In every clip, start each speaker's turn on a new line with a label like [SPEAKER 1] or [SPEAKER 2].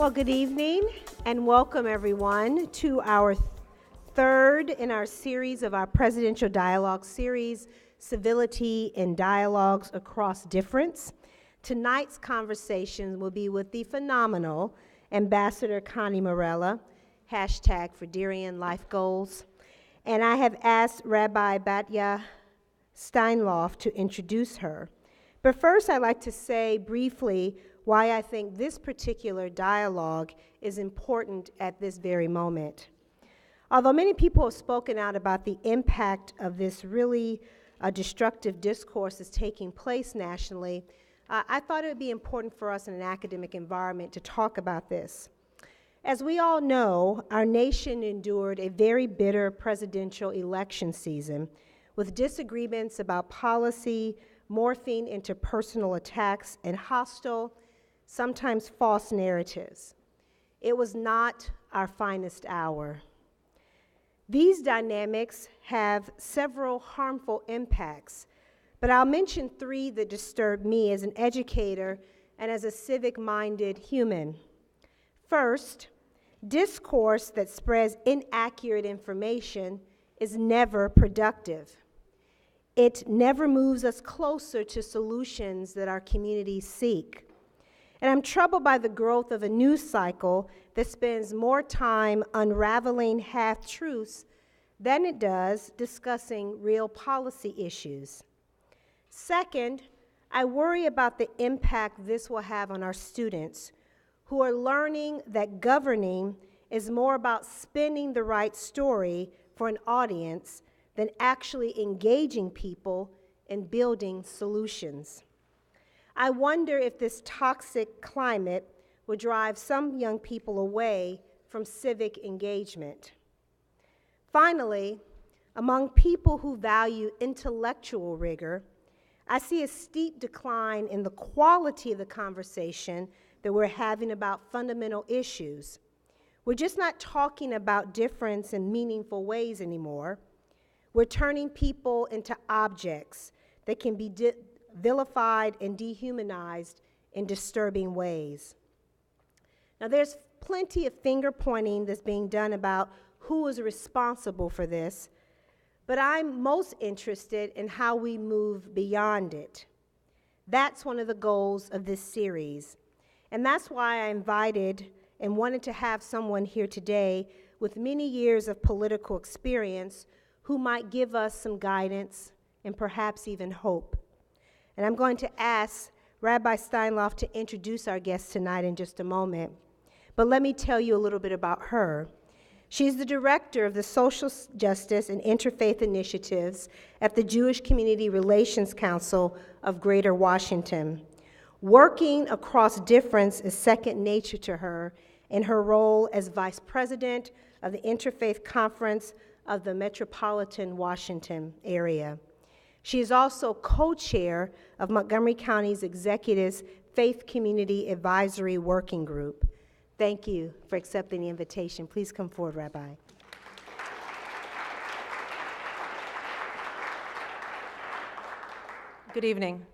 [SPEAKER 1] Well, good evening and welcome everyone to our third in our series of our Presidential Dialogue series, Civility and Dialogues Across Difference. Tonight's conversation will be with the phenomenal Ambassador Connie Morella, #Frederian Life Goals. And I have asked Rabbi Batya Steinloff to introduce her. But first, I'd like to say briefly why I think this particular dialogue is important at this very moment. Although many people have spoken out about the impact of this really destructive discourse that's taking place nationally, I thought it would be important for us in an academic environment to talk about this. As we all know, our nation endured a very bitter presidential election season with disagreements about policy morphing into personal attacks and hostile, sometimes false narratives. It was not our finest hour. These dynamics have several harmful impacts, but I'll mention three that disturb me as an educator and as a civic-minded human. First, discourse that spreads inaccurate information is never productive. It never moves us closer to solutions that our communities seek. And I'm troubled by the growth of a news cycle that spends more time unraveling half-truths than it does discussing real policy issues. Second, I worry about the impact this will have on our students who are learning that governing is more about spinning the right story for an audience than actually engaging people and building solutions. I wonder if this toxic climate will drive some young people away from civic engagement. Finally, among people who value intellectual rigor, I see a steep decline in the quality of the conversation that we're having about fundamental issues. We're just not talking about difference in meaningful ways anymore. We're turning people into objects that can be vilified and dehumanized in disturbing ways. Now, there's plenty of finger pointing that's being done about who is responsible for this, but I'm most interested in how we move beyond it. That's one of the goals of this series, and that's why I invited and wanted to have someone here today with many years of political experience who might give us some guidance and perhaps even hope. And I'm going to ask Rabbi Steinloff to introduce our guest tonight in just a moment. But let me tell you a little bit about her. She's the director of the Social Justice and Interfaith Initiatives at the Jewish Community Relations Council of Greater Washington. Working across difference is second nature to her in her role as vice president of the Interfaith Conference of the Metropolitan Washington area. She is also co-chair of Montgomery County's Executive's Faith Community Advisory Working Group. Thank you for accepting the invitation. Please come forward, Rabbi.
[SPEAKER 2] Good evening.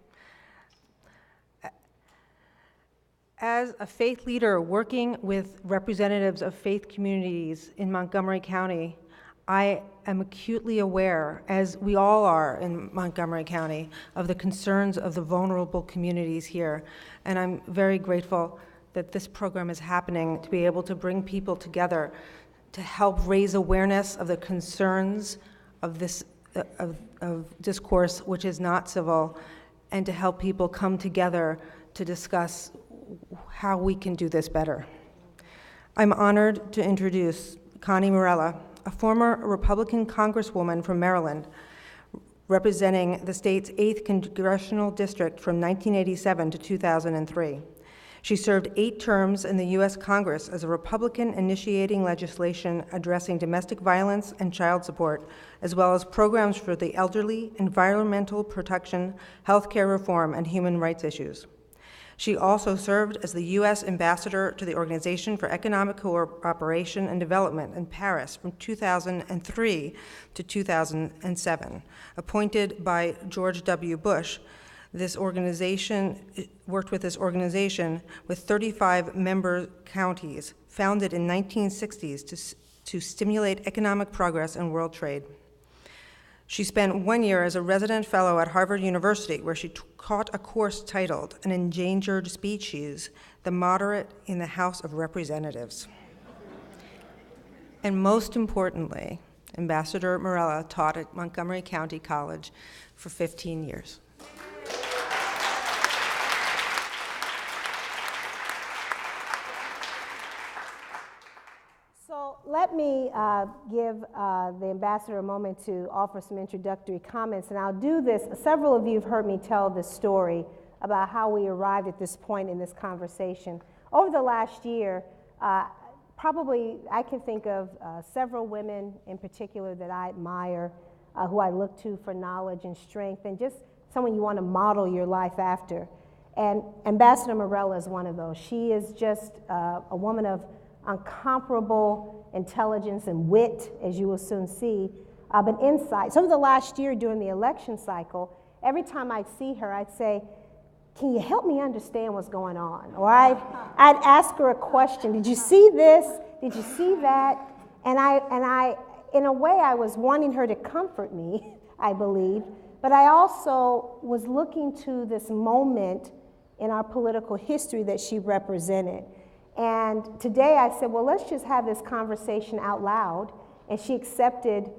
[SPEAKER 2] As a faith leader working with representatives of faith communities in Montgomery County, I am acutely aware, as we all are in Montgomery County, of the concerns of the vulnerable communities here. And I'm very grateful that this program is happening to be able to bring people together to help raise awareness of the concerns of this of discourse which is not civil, and to help people come together to discuss how we can do this better. I'm honored to introduce Connie Morella, a former Republican Congresswoman from Maryland, representing the state's 8th Congressional District from 1987 to 2003. She served 8 terms in the U.S. Congress as a Republican initiating legislation addressing domestic violence and child support, as well as programs for the elderly, environmental protection, healthcare reform, and human rights issues. She also served as the U.S. Ambassador to the Organization for Economic Cooperation and Development in Paris from 2003 to 2007. Appointed by George W. Bush, This organization worked with 35 member counties, founded in 1960s to stimulate economic progress and world trade. She spent 1 year as a resident fellow at Harvard University, where she taught a course titled An Endangered Species, the Moderate in the House of Representatives. And most importantly, Ambassador Morella taught at Montgomery County College for 15 years.
[SPEAKER 1] So let me give the ambassador a moment to offer some introductory comments, and I'll do this. Several of you have heard me tell this story about how we arrived at this point in this conversation. Over the last year, probably I can think of several women in particular that I admire, who I look to for knowledge and strength, and just someone you want to model your life after. And Ambassador Morella is one of those. She is just a woman of incomparable intelligence and wit, as you will soon see, but insight. So over the last year during the election cycle, every time I'd see her, I'd say, can you help me understand what's going on? Or I'd ask her a question. Did you see this? Did you see that? And I, in a way, I was wanting her to comfort me, I believed, but I also was looking to this moment in our political history that she represented. And today I said, well, let's just have this conversation out loud. And she accepted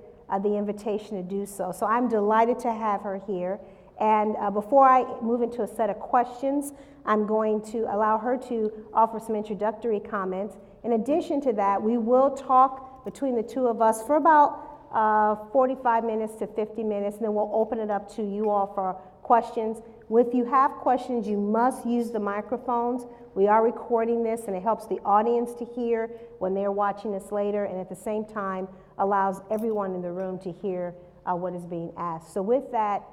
[SPEAKER 1] the invitation to do so. So I'm delighted to have her here. And before I move into a set of questions, I'm going to allow her to offer some introductory comments. In addition to that, we will talk between the two of us for about 45 minutes to 50 minutes, and then we'll open it up to you all for questions. If you have questions, you must use the microphones. We are recording this, and it helps the audience to hear when they're watching this later, and at the same time allows everyone in the room to hear what is being asked. So with that,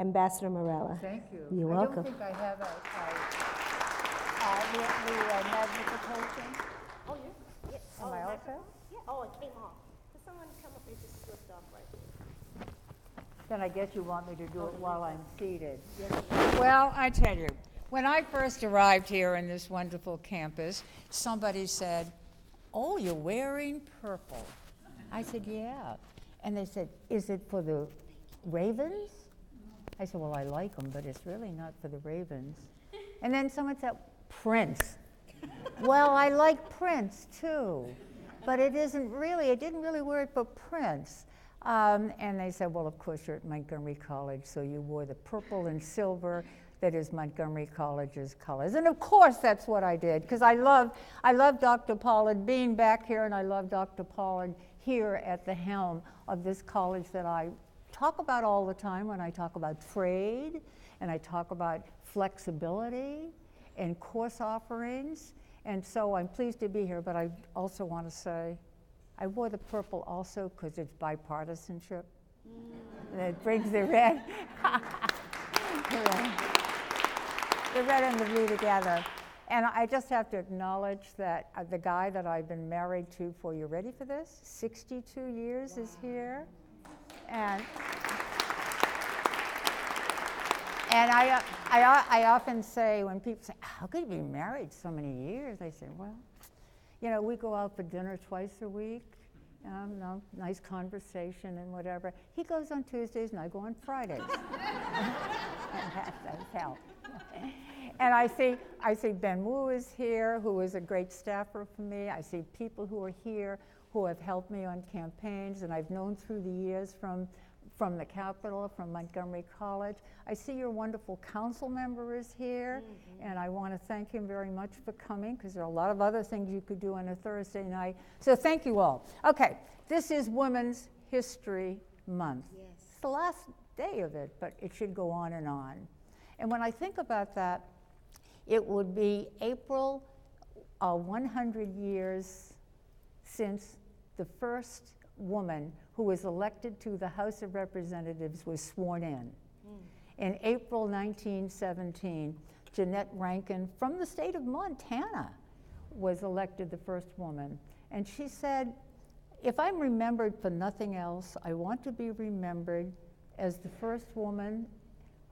[SPEAKER 1] Ambassador Morella.
[SPEAKER 3] Thank you.
[SPEAKER 1] You're welcome.
[SPEAKER 3] I don't think I have the magnification.
[SPEAKER 1] Oh, yeah.
[SPEAKER 3] Am I okay?
[SPEAKER 1] Yeah. Oh, it came off. Did someone come up and just slipped off right there?
[SPEAKER 3] Then I guess you want me to do it while I'm seated. Well, I tell you, when I first arrived here in this wonderful campus, somebody said, oh, you're wearing purple. I said, yeah. And they said, is it for the Ravens? I said, well, I like them, but it's really not for the Ravens. And then someone said, Prince. Well, I like Prince too, but it didn't really wear it for Prince. And they said, well, of course, you're at Montgomery College, so you wore the purple and silver that is Montgomery College's colors. And of course, that's what I did, because I love Dr. Pollard being back here, and I love Dr. Pollard here at the helm of this college that I talk about all the time when I talk about trade, and I talk about flexibility and course offerings. And so I'm pleased to be here, but I also want to say, I wore the purple also because it's bipartisanship. And it brings the red, the red and the blue together. And I just have to acknowledge that the guy that I've been married to for, you ready for this? 62 years is here. And I often say, when people say, how could you be married so many years? I say, well, you know, we go out for dinner twice a week, nice conversation and whatever. He goes on Tuesdays and I go on Fridays. And that does help. And I see Ben Wu is here, who is a great staffer for me. I see people who are here who have helped me on campaigns, and I've known through the years from the Capitol, from Montgomery College. I see your wonderful council member is here, and I want to thank him very much for coming, because there are a lot of other things you could do on a Thursday night. So thank you all. Okay, this is Women's History Month.
[SPEAKER 1] Yes.
[SPEAKER 3] It's the last day of it, but it should go on and on. And when I think about that, it would be April 100 years since the first woman who was elected to the House of Representatives was sworn in. In April 1917, Jeanette Rankin from the state of Montana was elected the first woman. And she said, if I'm remembered for nothing else, I want to be remembered as the first woman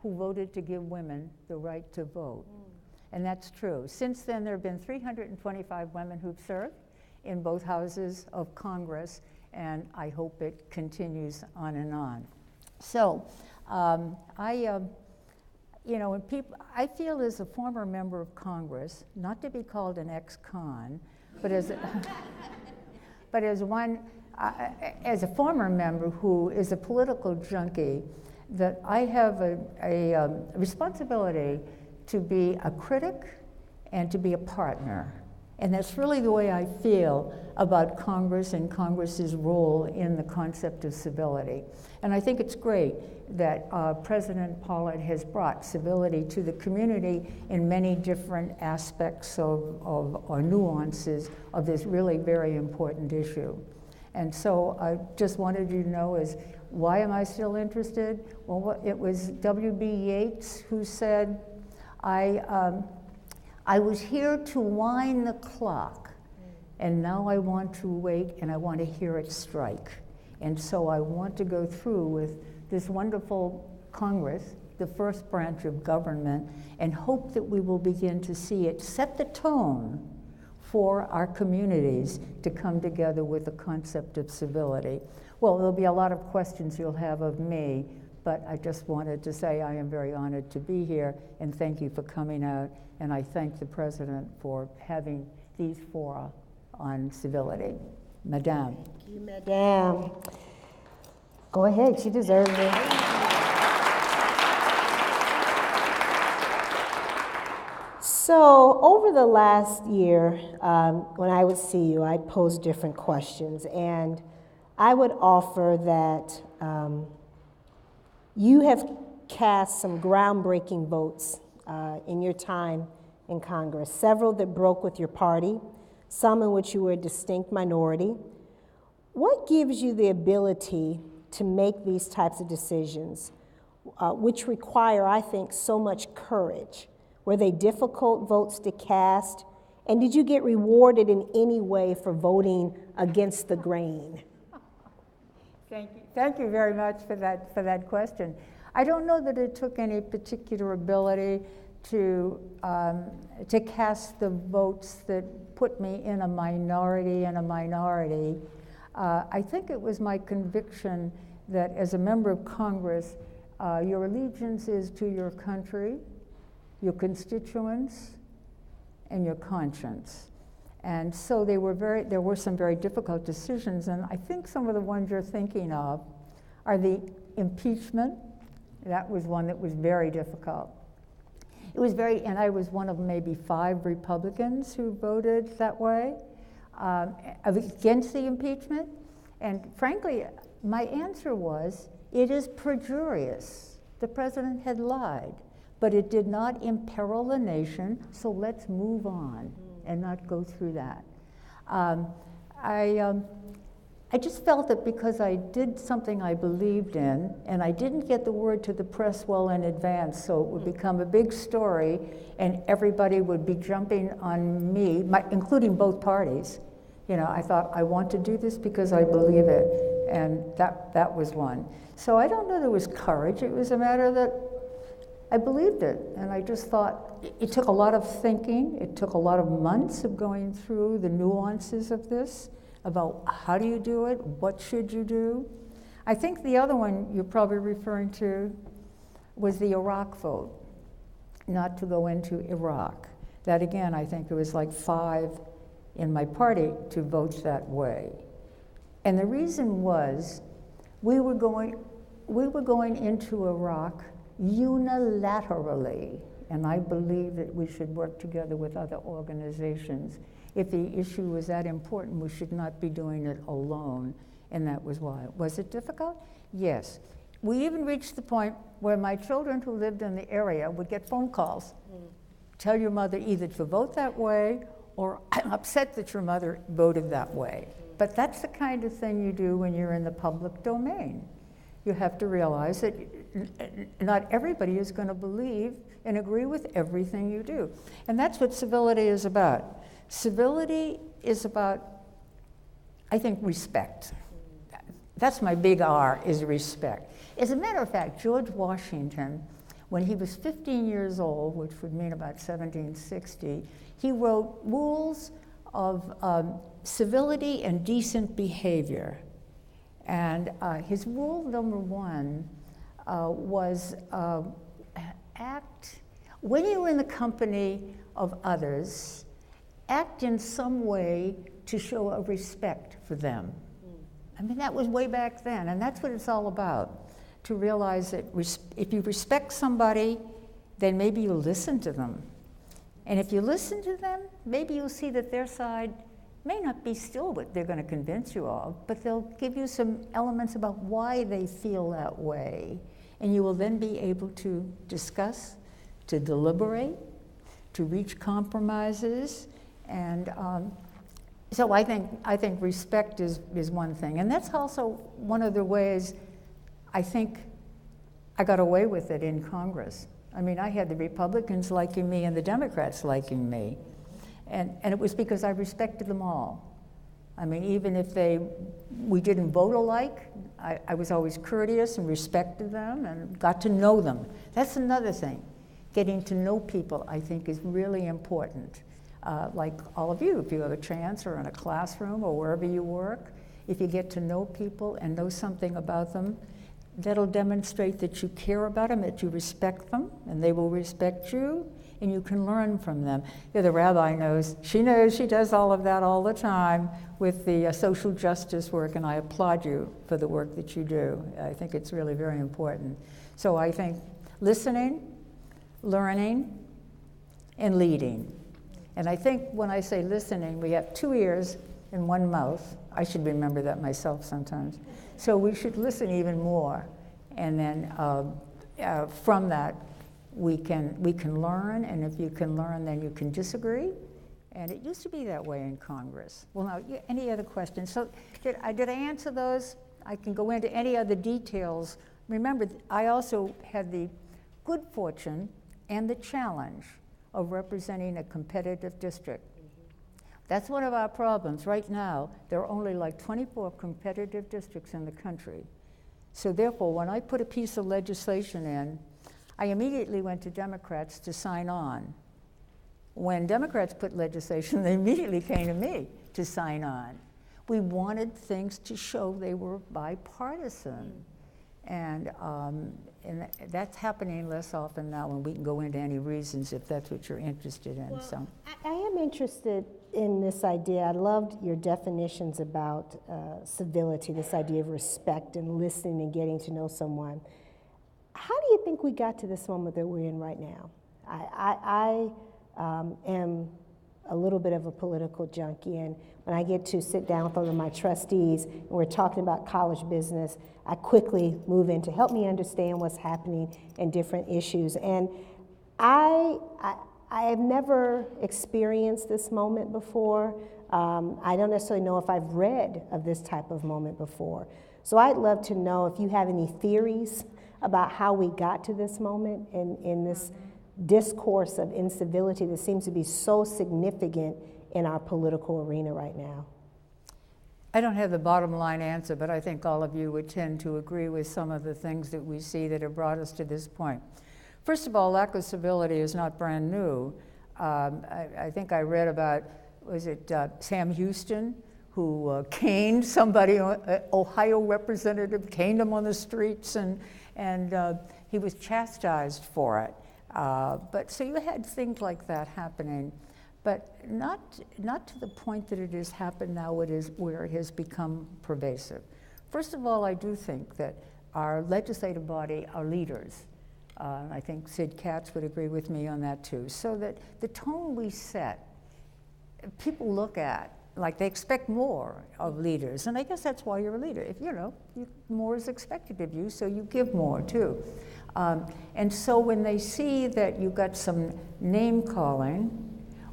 [SPEAKER 3] who voted to give women the right to vote. And that's true. Since then, there have been 325 women who've served in both houses of Congress, and I hope it continues on and on. So, when I feel as a former member of Congress, not to be called an ex-con, but as as a former member who is a political junkie, that I have a responsibility to be a critic and to be a partner. And that's really the way I feel about Congress and Congress's role in the concept of civility. And I think it's great that President Pollard has brought civility to the community in many different aspects or nuances of this really very important issue. And so I just wanted you to know is, why am I still interested? Well, it was W.B. Yeats who said, I was here to wind the clock, and now I want to wake and I want to hear it strike. And so I want to go through with this wonderful Congress, the first branch of government, and hope that we will begin to see it set the tone for our communities to come together with the concept of civility. Well, there'll be a lot of questions you'll have of me, but I just wanted to say I am very honored to be here, and thank you for coming out, and I thank the President for having these fora on civility. Madame.
[SPEAKER 1] Thank you, Madame. Go ahead, she deserves it. So over the last year, when I would see you, I'd pose different questions, and I would offer that you have cast some groundbreaking votes in your time in Congress, several that broke with your party, some in which you were a distinct minority. What gives you the ability to make these types of decisions, which require, I think, so much courage? Were they difficult votes to cast? And did you get rewarded in any way for voting against the grain?
[SPEAKER 3] Thank you. Thank you very much for that question. I don't know that it took any particular ability to cast the votes that put me in a minority. I think it was my conviction that as a member of Congress, your allegiance is to your country, your constituents, and your conscience. And so there were some very difficult decisions, and I think some of the ones you're thinking of are the impeachment. That was one that was very difficult. And I was one of maybe 5 Republicans who voted that way against the impeachment. And frankly, my answer was, it is perjurious. The president had lied, but it did not imperil the nation, so let's move on and not go through that. I just felt that because I did something I believed in, and I didn't get the word to the press well in advance, so it would become a big story, and everybody would be jumping on me, including both parties. You know, I thought, I want to do this because I believe it, and that was one. So I don't know there was courage. It was a matter that I believed it, and I just thought it took a lot of thinking. It took a lot of months of going through the nuances of this, about how do you do it, what should you do. I think the other one you're probably referring to was the Iraq vote, not to go into Iraq. That again, I think it was like 5 in my party to vote that way. And the reason was we were going into Iraq unilaterally, and I believe that we should work together with other organizations. If the issue was that important, we should not be doing it alone, and that was why. Was it difficult? Yes. We even reached the point where my children who lived in the area would get phone calls. Tell your mother either to vote that way, or I'm upset that your mother voted that way. But that's the kind of thing you do when you're in the public domain. You have to realize that not everybody is going to believe and agree with everything you do. And that's what civility is about. Civility is about, I think, respect. That's my big R, is respect. As a matter of fact, George Washington When he was 15 years old, which would mean about 1760, he wrote rules of civility and decent behavior. And his rule number 1 was when you're in the company of others, act in some way to show a respect for them. I mean, that was way back then, and that's what it's all about, to realize that if you respect somebody, then maybe you'll listen to them. And if you listen to them, maybe you'll see that their side may not be still what they're going to convince you of, but they'll give you some elements about why they feel that way. And you will then be able to discuss, to deliberate, to reach compromises. And so I think respect is one thing. And that's also one of the ways I think I got away with it in Congress. I mean, I had the Republicans liking me and the Democrats liking me. And it was because I respected them all. I mean, even if we didn't vote alike, I was always courteous and respected them and got to know them. That's another thing. Getting to know people, I think, is really important. Like all of you, if you have a chance or in a classroom or wherever you work, if you get to know people and know something about them, that'll demonstrate that you care about them, that you respect them, and they will respect you, and you can learn from them. The rabbi knows, she does all of that all the time with the social justice work, and I applaud you for the work that you do. I think it's really very important. So I think listening, learning, and leading. And I think when I say listening, we have 2 ears and 1 mouth. I should remember that myself sometimes. So we should listen even more. And then from that, we can learn, and if you can learn, then you can disagree. And it used to be that way in Congress. Well, now, any other questions? So did I answer those? I can go into any other details. Remember, I also had the good fortune and the challenge of representing a competitive district. That's one of our problems. Right now, there are only like 24 competitive districts in the country. So therefore, when I put a piece of legislation in, I immediately went to Democrats to sign on. When Democrats put legislation, they immediately came to me to sign on. We wanted things to show they were bipartisan. And that's happening less often now, and we can go into any reasons if that's what you're interested in.
[SPEAKER 1] Well,
[SPEAKER 3] so
[SPEAKER 1] I am interested in this idea. I loved your definitions about civility, this idea of respect and listening and getting to know someone. How do you think we got to this moment that we're in right now? I am a little bit of a political junkie, and when I get to sit down with one of my trustees and we're talking about college business, I quickly move into help me understand what's happening in different issues. And I have never experienced this moment before. I don't necessarily know if I've read of this type of moment before. So I'd love to know if you have any theories about how we got to this moment in this discourse of incivility that seems to be so significant in our political arena right now.
[SPEAKER 3] I don't have the bottom line answer, but I think all of you would tend to agree with some of the things that we see that have brought us to this point. First of all, lack of civility is not brand new. I think I read about, was it Sam Houston, who caned somebody, Ohio representative, caned him on the streets, and he was chastised for it. But so you had things like that happening, but not to the point that it has happened now, where it has become pervasive. First of all, I do think that our legislative body, our leaders, I think Sid Katz would agree with me on that too, so that the tone we set, people look at, like they expect more of leaders, and I guess that's why you're a leader. If more is expected of you, so you give more too. And so when they see that you got some name calling,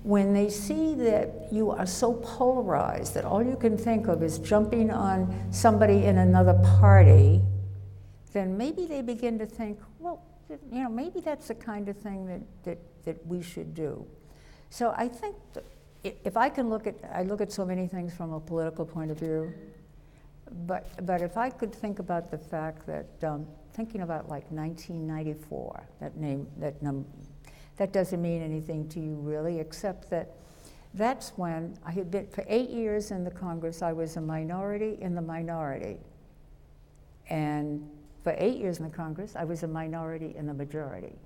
[SPEAKER 3] when they see that you are so polarized that all you can think of is jumping on somebody in another party, then maybe they begin to think, well, maybe that's the kind of thing that we should do. So I think if I can I look at so many things from a political point of view. But if I could think about the fact that, thinking about like 1994, that doesn't mean anything to you really, except that that's when I had been, for 8 years in the Congress, I was a minority in the minority. And for 8 years in the Congress, I was a minority in the majority.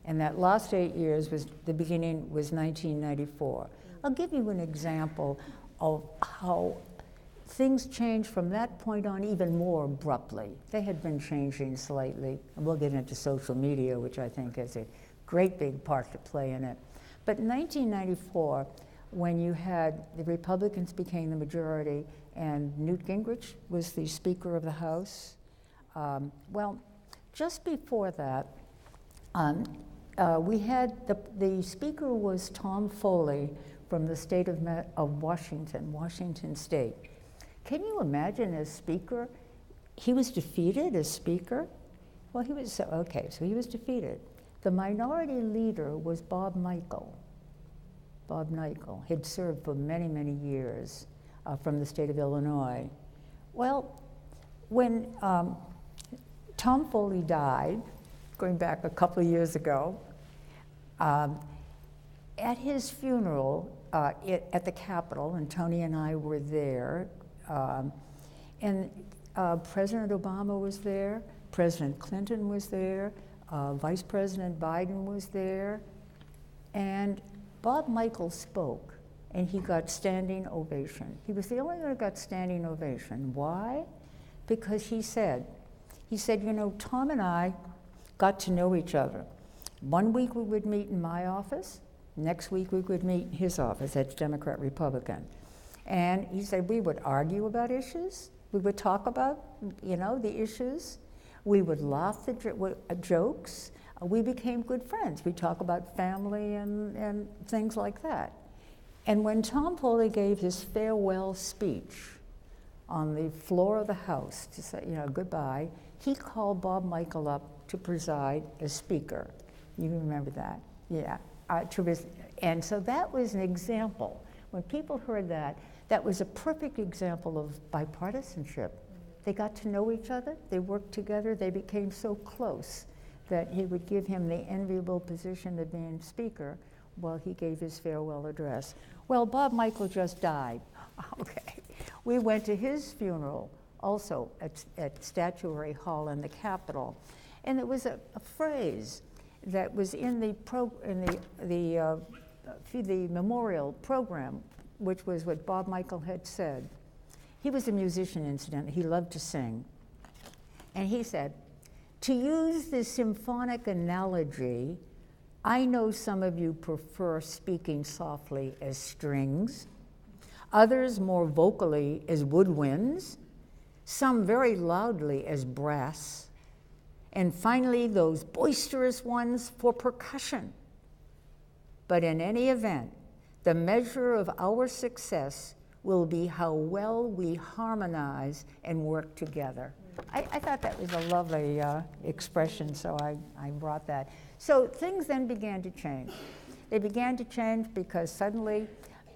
[SPEAKER 3] And that last 8 years was, the beginning was 1994. I'll give you an example of how things changed from that point on even more abruptly. They had been changing slightly, and we'll get into social media, which I think has a great big part to play in it. But in 1994, when you had the Republicans became the majority and Newt Gingrich was the Speaker of the House, well, just before that, we had the Speaker was Tom Foley from the state of Washington State. Can you imagine as Speaker? He was defeated as Speaker? Well, he was, okay, so he was defeated. The minority leader was Bob Michel. Bob Michel had served for many, many years from the state of Illinois. Well, when Tom Foley died, going back a couple of years ago, at his funeral at the Capitol, and Tony and I were there, and President Obama was there, President Clinton was there, Vice President Biden was there, and Bob Michel spoke, and he got standing ovation. He was the only one who got standing ovation. Why? Because he said, you know, Tom and I got to know each other. One week we would meet in my office, next week we would meet in his office, that's Democrat, Republican. And he said we would argue about issues, we would talk about, you know, the issues, we would laugh at jokes, we became good friends. We talk about family and things like that. And when Tom Foley gave his farewell speech on the floor of the House to say, you know, goodbye, he called Bob Michel up to preside as Speaker. You remember that? Yeah. And so that was an example. When people heard that, that was a perfect example of bipartisanship. They got to know each other, they worked together, they became so close that he would give him the enviable position of being Speaker while he gave his farewell address. Well, Bob Michel just died. Okay. We went to his funeral also at Statuary Hall in the Capitol. And it was a phrase that was in the memorial program, which was what Bob Michel had said. He was a musician, incidentally. He loved to sing. And he said, to use the symphonic analogy, I know some of you prefer speaking softly as strings, others more vocally as woodwinds, some very loudly as brass, and finally those boisterous ones for percussion. But in any event, the measure of our success will be how well we harmonize and work together. I thought that was a lovely expression, so I brought that. So things then began to change. They began to change because suddenly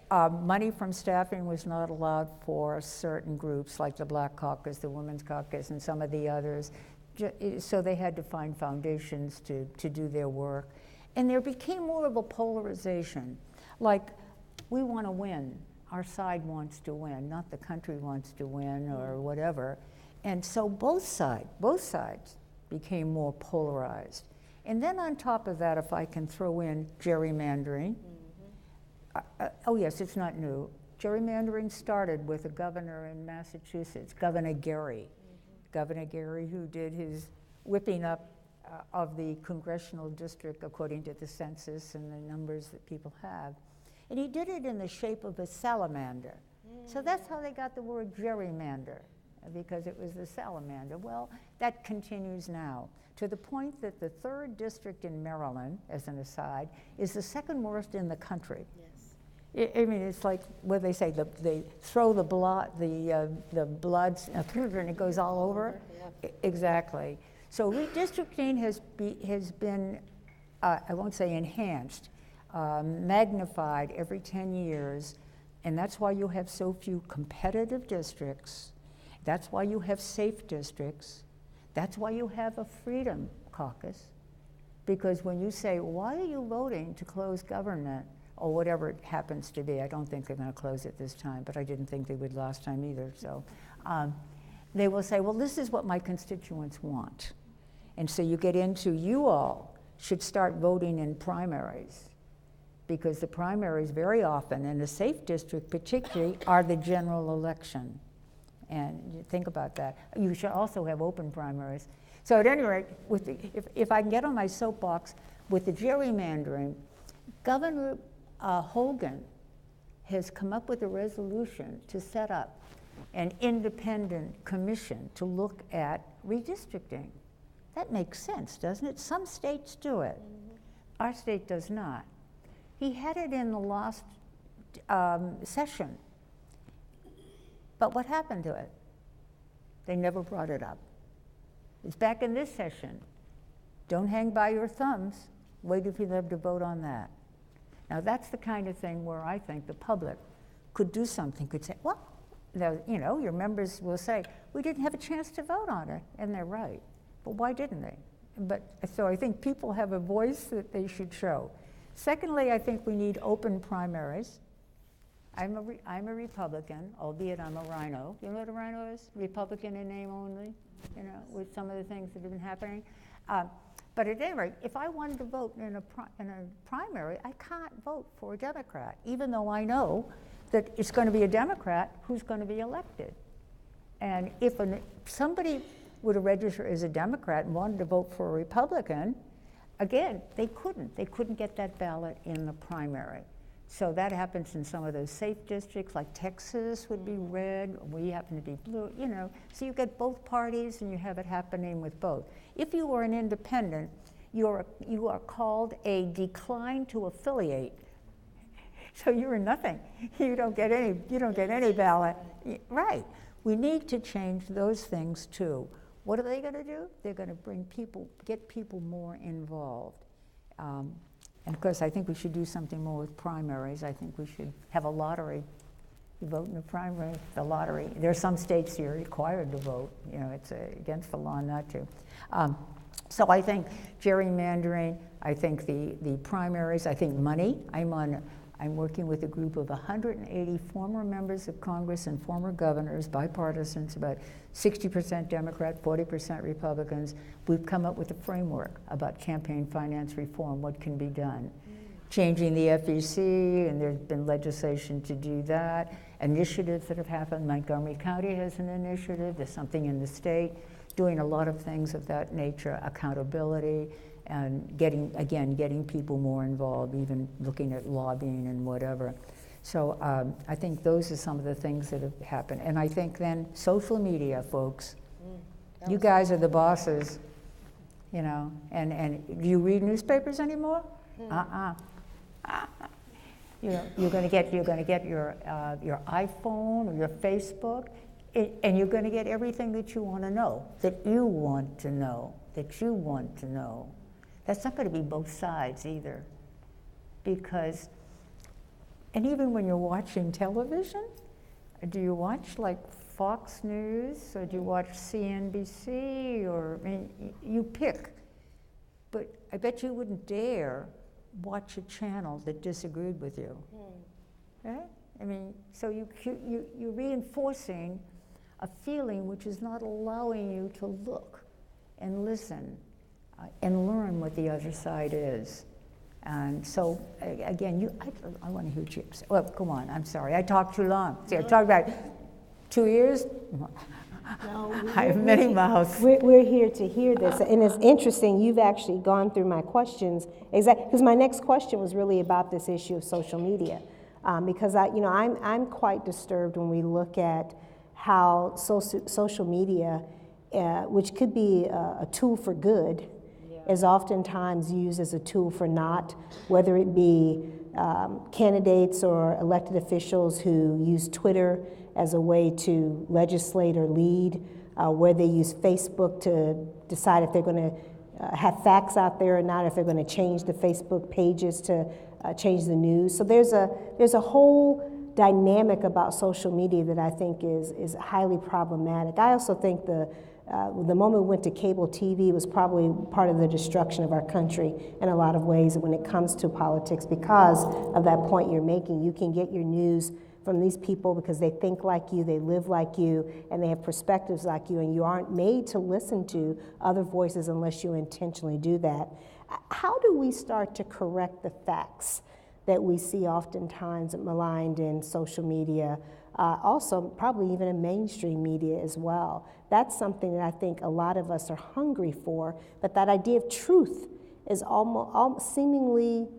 [SPEAKER 3] money from staffing was not allowed for certain groups like the Black Caucus, the Women's Caucus, and some of the others. So they had to find foundations to do their work. And there became more of a polarization, like we want to win. Our side wants to win, not the country wants to win or whatever. And so both sides became more polarized. And then on top of that, if I can throw in gerrymandering, oh yes, it's not new. Gerrymandering started with a governor in Massachusetts, Governor Gerry. Governor Gerry, who did his whipping up of the congressional district according to the census and the numbers that people have. And he did it in the shape of a salamander. So that's how they got the word gerrymander, because it was the salamander. Well, that continues now, to the point that the 3rd district in Maryland, as an aside, is the 2nd worst in the country. Yes. I mean, it's like what they say, they throw the blood, the bloods, and it goes all over. Yeah. Exactly. So redistricting has been, I won't say enhanced, magnified every 10 years, and that's why you have so few competitive districts. That's why you have safe districts. That's why you have a freedom caucus. Because when you say, why are you voting to close government, or whatever it happens to be, I don't think they're going to close it this time, but I didn't think they would last time either. So they will say, well, this is what my constituents want. And so you get into, you all should start voting in primaries, because the primaries very often, in the safe district particularly, are the general election. And you think about that. You should also have open primaries. So at any rate, with the, if I can get on my soapbox, with the gerrymandering, Governor Hogan has come up with a resolution to set up an independent commission to look at redistricting. That makes sense, doesn't it? Some states do it. Our state does not. He had it in the last session. But what happened to it? They never brought it up. It's back in this session. Don't hang by your thumbs. Wait if you live to vote on that. Now that's the kind of thing where I think the public could do something, could say, well, you know, your members will say, we didn't have a chance to vote on it, and they're right. But why didn't they? But so I think people have a voice that they should show. Secondly, I think we need open primaries. I'm a Republican, albeit I'm a rhino. You know what a rhino is? Republican in name only, you know, with some of the things that have been happening. But at any rate, if I wanted to vote in a primary, I can't vote for a Democrat, even though I know that it's going to be a Democrat who's going to be elected. And if somebody were to register as a Democrat and wanted to vote for a Republican, again, they couldn't. They couldn't get that ballot in the primary. So that happens in some of those safe districts, like Texas would be red, we happen to be blue, you know. So you get both parties and you have it happening with both. If you are an independent, you are called a decline to affiliate. So you're nothing. You don't get any ballot. Right. We need to change those things too. What are they going to do? They're going to get people more involved. And of course, I think we should do something more with primaries. I think we should have a lottery. You vote in a primary, the lottery. There are some states you're required to vote. You know, it's against the law not to. So I think gerrymandering, I think the primaries, I think money. I'm working with a group of 180 former members of Congress and former governors, bipartisans, about 60% Democrat, 40% Republicans. We've come up with a framework about campaign finance reform, what can be done. Changing the FEC, and there's been legislation to do that. Initiatives that have happened. Montgomery County has an initiative. There's something in the state. Doing a lot of things of that nature, accountability, and getting people more involved, even looking at lobbying and whatever. So I think those are some of the things that have happened. And I think then social media, folks, you guys are the bosses, you know, and do you read newspapers anymore? You know, you're going to get your iPhone or your Facebook, and you're going to get everything that you want to know, that you want to know. That's not going to be both sides either, because, and even when you're watching television, do you watch like Fox News, or do you watch CNBC, or, I mean, you pick, but I bet you wouldn't dare watch a channel that disagreed with you, right? I mean, so you're reinforcing a feeling which is not allowing you to look and listen and learn what the other side is. And so, again, I want to hear you say, well, come on, I'm sorry, I talked too long. See, I talked about 2 years.
[SPEAKER 1] No,
[SPEAKER 3] I have many mouths.
[SPEAKER 1] We're here to hear this, and it's interesting, you've actually gone through my questions, exactly, because my next question was really about this issue of social media, because I'm quite disturbed when we look at how social media, which could be a tool for good, is oftentimes used as a tool for not, whether it be candidates or elected officials who use Twitter as a way to legislate or lead, where they use Facebook to decide if they're going to have facts out there or not, if they're going to change the Facebook pages to change the news. So there's a whole dynamic about social media that I think is highly problematic. I also think the moment we went to cable TV was probably part of the destruction of our country in a lot of ways when it comes to politics, because of that point you're making. You can get your news from these people because they think like you, they live like you, and they have perspectives like you, and you aren't made to listen to other voices unless you intentionally do that. How do we start to correct the facts that we see oftentimes maligned in social media, also probably even in mainstream media as well? That's something that I think a lot of us are hungry for, but that idea of truth is almost seemingly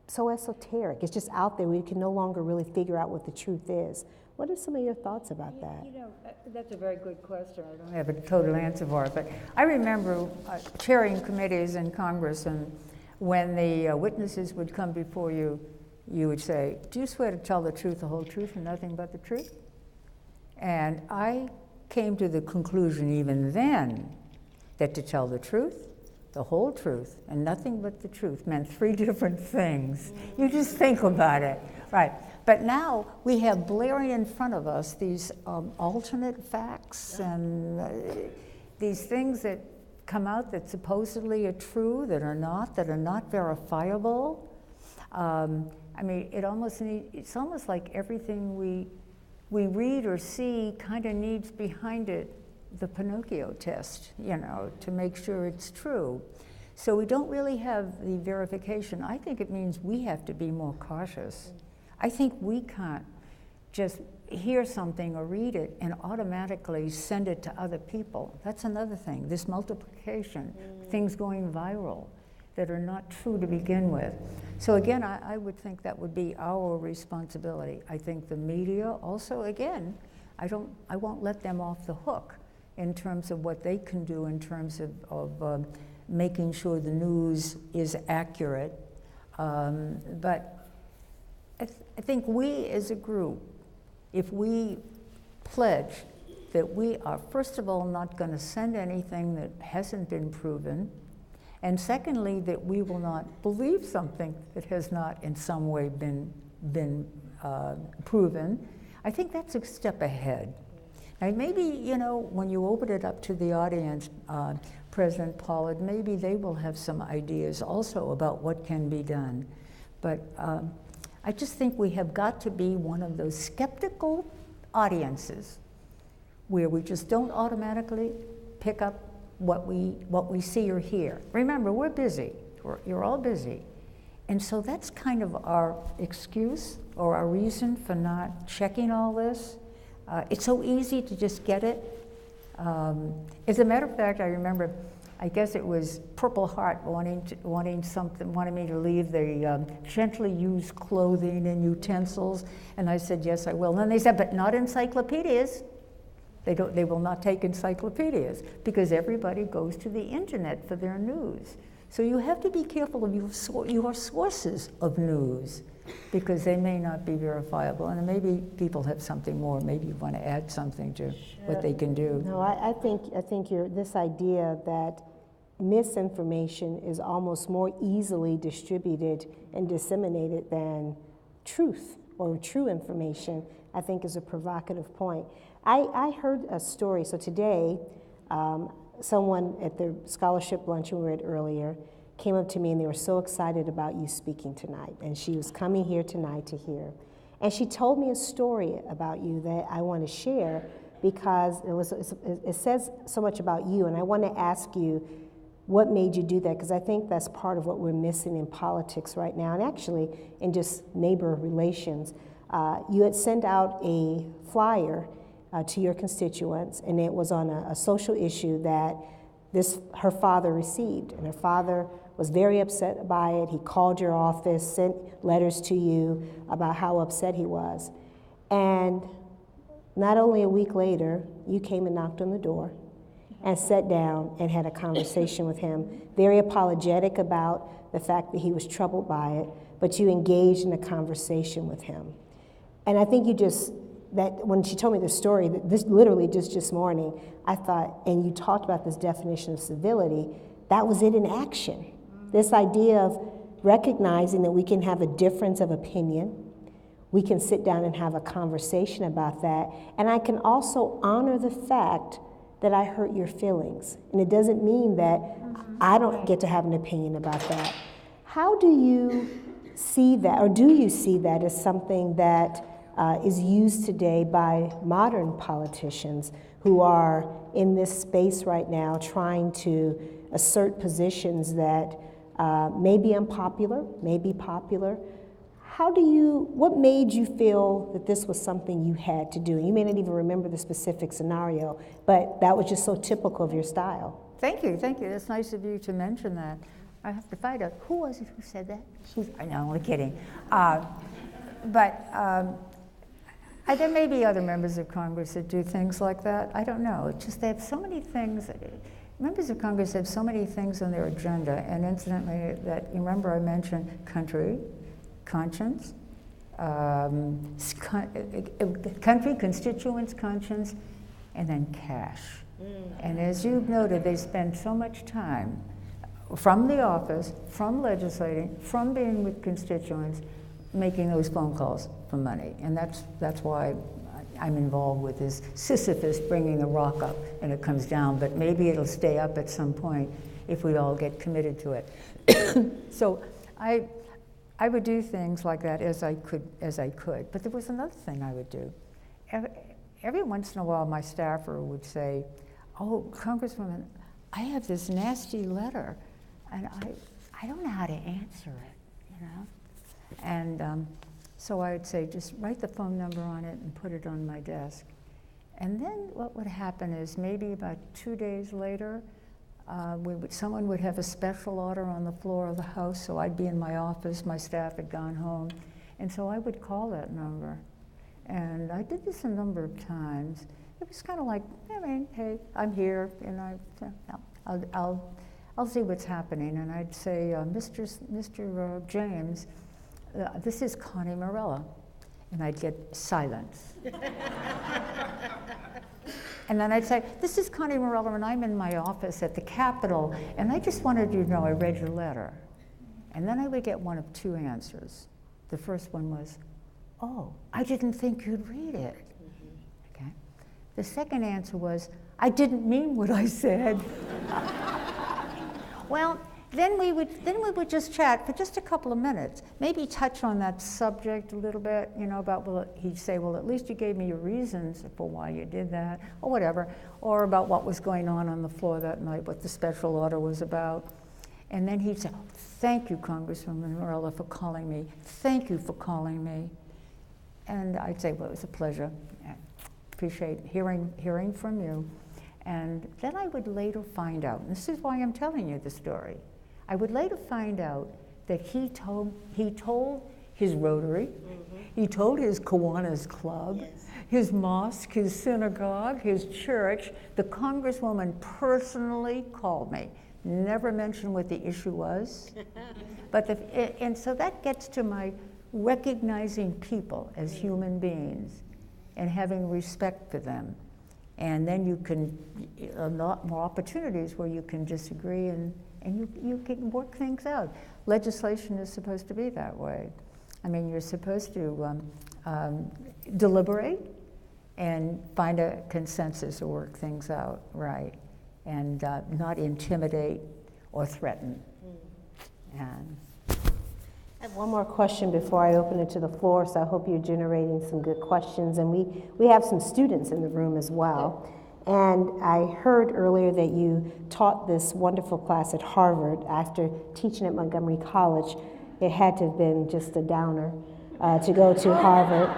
[SPEAKER 1] so esoteric. It's just out there. We can no longer really figure out what the truth is. What are some of your thoughts about that?
[SPEAKER 3] You know, that's a very good question. I don't have a total answer for it, but I remember chairing committees in Congress, and when the witnesses would come before you, you would say, "Do you swear to tell the truth, the whole truth, and nothing but the truth?" And I came to the conclusion even then that to tell the truth, the whole truth, and nothing but the truth meant three different things. You just think about it, right? But now we have blaring in front of us these alternate facts and these things that come out that supposedly are true, that are not verifiable. I mean, it's almost like everything we read or see kind of needs behind it the Pinocchio test, you know, to make sure it's true. So we don't really have the verification. I think it means we have to be more cautious. I think we can't just hear something or read it and automatically send it to other people. That's another thing, this multiplication, things going viral that are not true to begin with. So again, I would think that would be our responsibility. I think the media also, again, I won't let them off the hook in terms of what they can do in terms of making sure the news is accurate. But I think we as a group, if we pledge that we are, first of all, not going to send anything that hasn't been proven, and secondly, that we will not believe something that has not in some way been proven, I think that's a step ahead. Now, maybe, you know, when you open it up to the audience, President Pollard, maybe they will have some ideas also about what can be done. But I just think we have got to be one of those skeptical audiences where we just don't automatically pick up what we see or hear. Remember, we're busy. You're all busy. And so that's kind of our excuse or our reason for not checking all this. It's so easy to just get it. As a matter of fact, I remember, I guess it was Purple Heart wanting me to leave the gently used clothing and utensils, and I said, yes, I will. And then they said, but not encyclopedias. They will not take encyclopedias because everybody goes to the internet for their news. So you have to be careful of your sources of news, because they may not be verifiable, and maybe people have something more. Maybe you want to add something to what they can do.
[SPEAKER 1] No, I think this idea that misinformation is almost more easily distributed and disseminated than truth or true information, I think is a provocative point. I heard a story. So today, someone at the scholarship luncheon we were at earlier came up to me, and they were so excited about you speaking tonight, and she was coming here tonight to hear. And she told me a story about you that I want to share, because it says so much about you, and I want to ask you what made you do that, because I think that's part of what we're missing in politics right now, and actually in just neighbor relations. You had sent out a flyer to your constituents, and it was on a social issue that her father received, and her father was very upset by it. He called your office, sent letters to you about how upset he was. And not only a week later, you came and knocked on the door and sat down and had a conversation with him, very apologetic about the fact that he was troubled by it, but you engaged in a conversation with him. And I think that when she told me the story, this literally just this morning, I thought, and you talked about this definition of civility, that was it in action. This idea of recognizing that we can have a difference of opinion, we can sit down and have a conversation about that. And I can also honor the fact that I hurt your feelings. And it doesn't mean that I don't get to have an opinion about that. How do you see that, or do you see that as something that is used today by modern politicians who are in this space right now trying to assert positions that may be unpopular, may be popular? What made you feel that this was something you had to do? You may not even remember the specific scenario, but that was just so typical of your style.
[SPEAKER 3] Thank you. That's nice of you to mention that. I have to find out, who was it who said that? I know, I'm only kidding. There may be other members of Congress that do things like that. I don't know. It's just they have so many things. Members of Congress have so many things on their agenda, and incidentally, that you remember I mentioned country, conscience, country, constituents, conscience, and then cash. And as you've noted, they spend so much time from the office, from legislating, from being with constituents, making those phone calls for money. And that's why I'm involved with this Sisyphus bringing the rock up and it comes down, but maybe it'll stay up at some point if we all get committed to it. So I would do things like that as I could. But there was another thing I would do. Every once in a while, my staffer would say, "Oh, Congresswoman, I have this nasty letter, and I don't know how to answer it, you know?" And so I would say, just write the phone number on it and put it on my desk. And then what would happen is maybe about 2 days later, someone would have a special order on the floor of the House, so I'd be in my office, my staff had gone home, and so I would call that number. And I did this a number of times. It was kind of like, I mean, hey, I'm here, and I'll see what's happening. And I'd say, Mr. James, this is Connie Morella. And I'd get silence. And then I'd say, this is Connie Morella, and I'm in my office at the Capitol, and I just wanted you to know I read your letter. And then I would get one of two answers. The first one was, oh, I didn't think you'd read it. Okay. The second answer was, I didn't mean what I said. Well, then we would just chat for just a couple of minutes, maybe touch on that subject a little bit, you know, about, well, he'd say, well, at least you gave me your reasons for why you did that, or whatever, or about what was going on the floor that night, what the special order was about. And then he'd say, oh, thank you, Congresswoman Morella, for calling me. Thank you for calling me. And I'd say, well, it was a pleasure. I appreciate hearing from you. And then I would later find out, and this is why I'm telling you the story, I would later find out that he told his Rotary, he told his Kiwanis Club, his mosque, his synagogue, his church. The Congresswoman personally called me, never mentioned what the issue was. And so that gets to my recognizing people as human beings and having respect for them. And then you can, a lot more opportunities where you can disagree and you can work things out. Legislation is supposed to be that way. I mean, you're supposed to deliberate and find a consensus or work things out, right? And not intimidate or threaten. And
[SPEAKER 1] I have one more question before I open it to the floor, so I hope you're generating some good questions. And we have some students in the room as well. And I heard earlier that you taught this wonderful class at Harvard after teaching at Montgomery College. It had to have been just a downer to go to Harvard.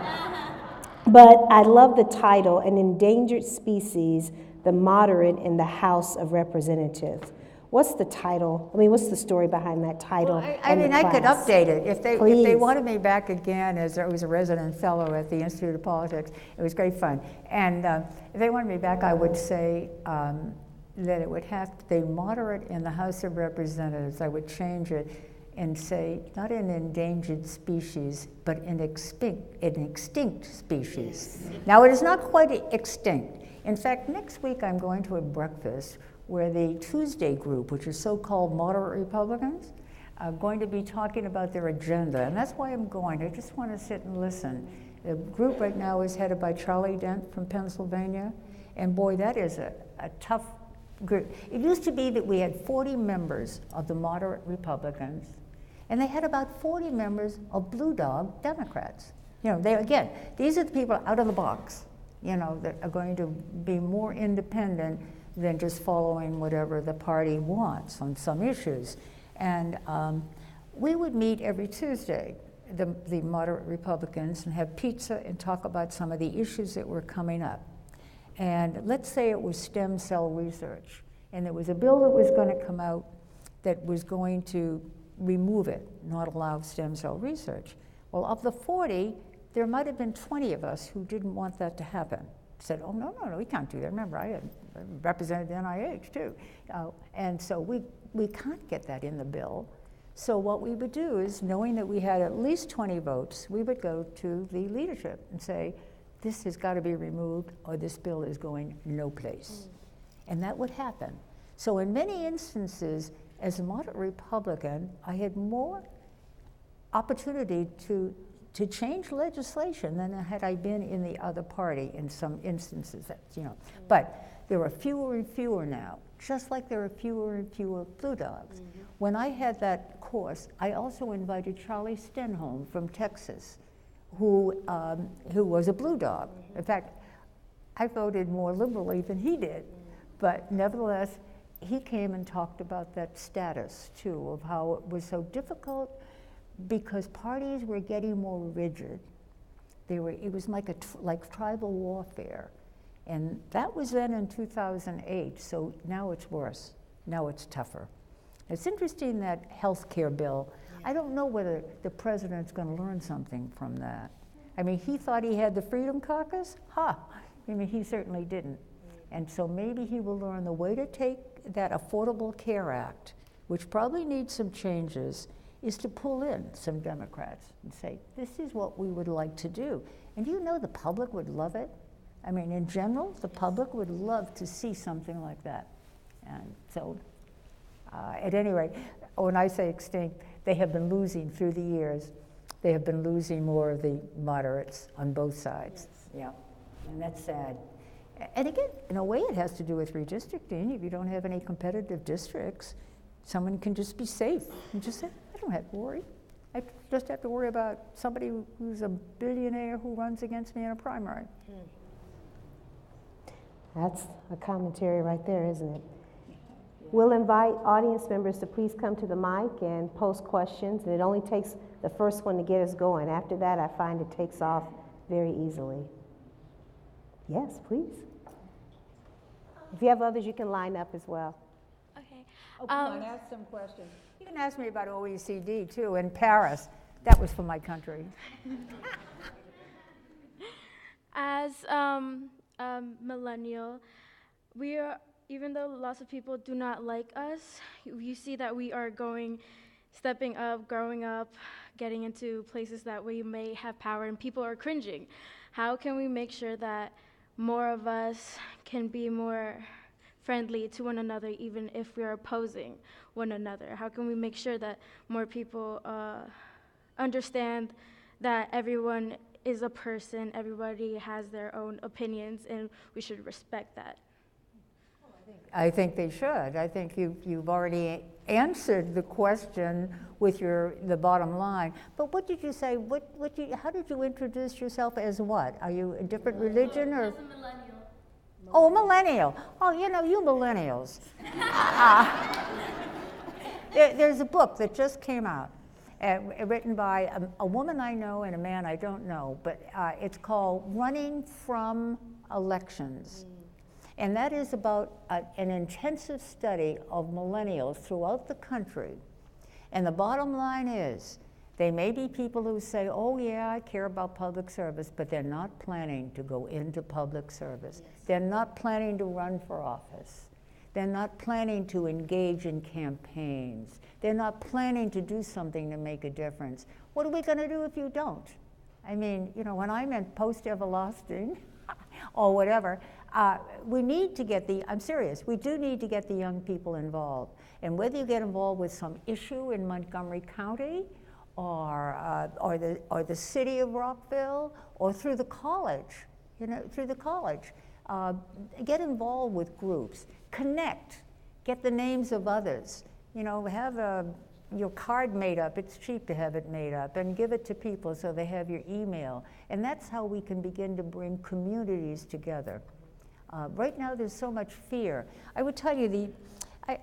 [SPEAKER 1] But I love the title, An Endangered Species, the Moderate in the House of Representatives. What's the title? I mean, what's the story behind that title?
[SPEAKER 3] Well, I mean, I could update it. If they wanted me back again as I was a resident fellow at the Institute of Politics, it was great fun. And if they wanted me back, I would say that it would have to be moderate in the House of Representatives. I would change it and say, not an endangered species, but an extinct species. Yes. Now, it is not quite extinct. In fact, next week I'm going to a breakfast where the Tuesday group, which are so-called moderate Republicans, going to be talking about their agenda, and that's why I'm going. I just want to sit and listen. The group right now is headed by Charlie Dent from Pennsylvania, and boy, that is a tough group. It used to be that we had 40 members of the moderate Republicans, and they had about 40 members of Blue Dog Democrats. You know, again, these are the people out of the box, you know, that are going to be more independent than just following whatever the party wants on some issues. And we would meet every Tuesday, the moderate Republicans, and have pizza and talk about some of the issues that were coming up. And let's say it was stem cell research, and there was a bill that was going to come out that was going to remove it, not allow stem cell research. Well, of the 40, there might have been 20 of us who didn't want that to happen. Said, oh, no, we can't do that. Remember, I represented the NIH too. And so we can't get that in the bill. So what we would do is, knowing that we had at least 20 votes, we would go to the leadership and say, this has got to be removed or this bill is going no place. And that would happen. So in many instances, as a moderate Republican, I had more opportunity to change legislation than had I been in the other party in some instances. That's, you know. But there are fewer and fewer now, just like there are fewer and fewer Blue Dogs. When I had that course, I also invited Charlie Stenholm from Texas, who was a Blue Dog. In fact, I voted more liberally than he did, but nevertheless, he came and talked about that status too, of how it was so difficult because parties were getting more rigid. It was like tribal warfare. And that was then in 2008, so now it's worse. Now it's tougher. It's interesting, that health care bill. I don't know whether the president's going to learn something from that. I mean, he thought he had the Freedom Caucus? I mean, he certainly didn't. And so maybe he will learn the way to take that Affordable Care Act, which probably needs some changes, is to pull in some Democrats and say, this is what we would like to do. And you know the public would love it. I mean, in general, the public would love to see something like that. And so, at any rate, when I say extinct, they have been losing through the years. They have been losing more of the moderates on both sides. Yeah, and that's sad. And again, in a way, it has to do with redistricting. If you don't have any competitive districts, someone can just be safe and just say, I don't have to worry. I just have to worry about somebody who's a billionaire who runs against me in a primary.
[SPEAKER 1] That's a commentary right there, isn't it? We'll invite audience members to please come to the mic and post questions, and it only takes the first one to get us going. After that, I find it takes off very easily. Yes, please. If you have others, you can line up as well.
[SPEAKER 4] Okay.
[SPEAKER 3] Oh, come on, ask some questions. You can ask me about OECD too, in Paris. That was for my country.
[SPEAKER 4] As a millennial, we are, even though lots of people do not like us, you see that we are stepping up, growing up, getting into places that we may have power, and people are cringing. How can we make sure that more of us can be more friendly to one another, even if we are opposing one another? How can we make sure that more people understand that everyone is a person, everybody has their own opinions, and we should respect that?
[SPEAKER 3] I think they should. I think you've already answered the question with the bottom line. But what did you say? How did you introduce yourself as what? Are you a different religion or?
[SPEAKER 4] As a millennial.
[SPEAKER 3] Oh, millennial. Oh, you know, you millennials. There's a book that just came out, written by a woman I know and a man I don't know, but it's called Running from Elections. And that is about an intensive study of millennials throughout the country. And the bottom line is, they may be people who say, oh yeah, I care about public service, but they're not planning to go into public service. Yes. They're not planning to run for office. They're not planning to engage in campaigns. They're not planning to do something to make a difference. What are we going to do if you don't? I mean, you know, when I meant post-everlasting, or whatever. We need to get I'm serious, we do need to get the young people involved. And whether you get involved with some issue in Montgomery County, or the city of Rockville, or through the college, through the college. Get involved with groups, connect, get the names of others, have your card made up. It's cheap to have it made up, and give it to people so they have your email. And that's how we can begin to bring communities together. Right now there's so much fear. I would tell you,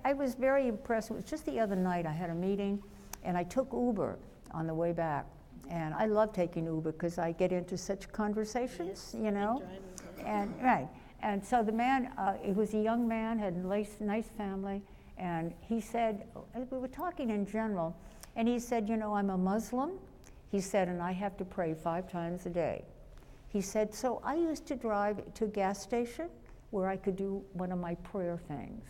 [SPEAKER 3] I was very impressed. It was just the other night I had a meeting, and I took Uber on the way back. And I love taking Uber because I get into such conversations, And right. And so the man, he was a young man, had a nice family, and he said, we were talking in general, and he said, I'm a Muslim. He said, and I have to pray 5 times a day. He said, so I used to drive to a gas station where I could do one of my prayer things,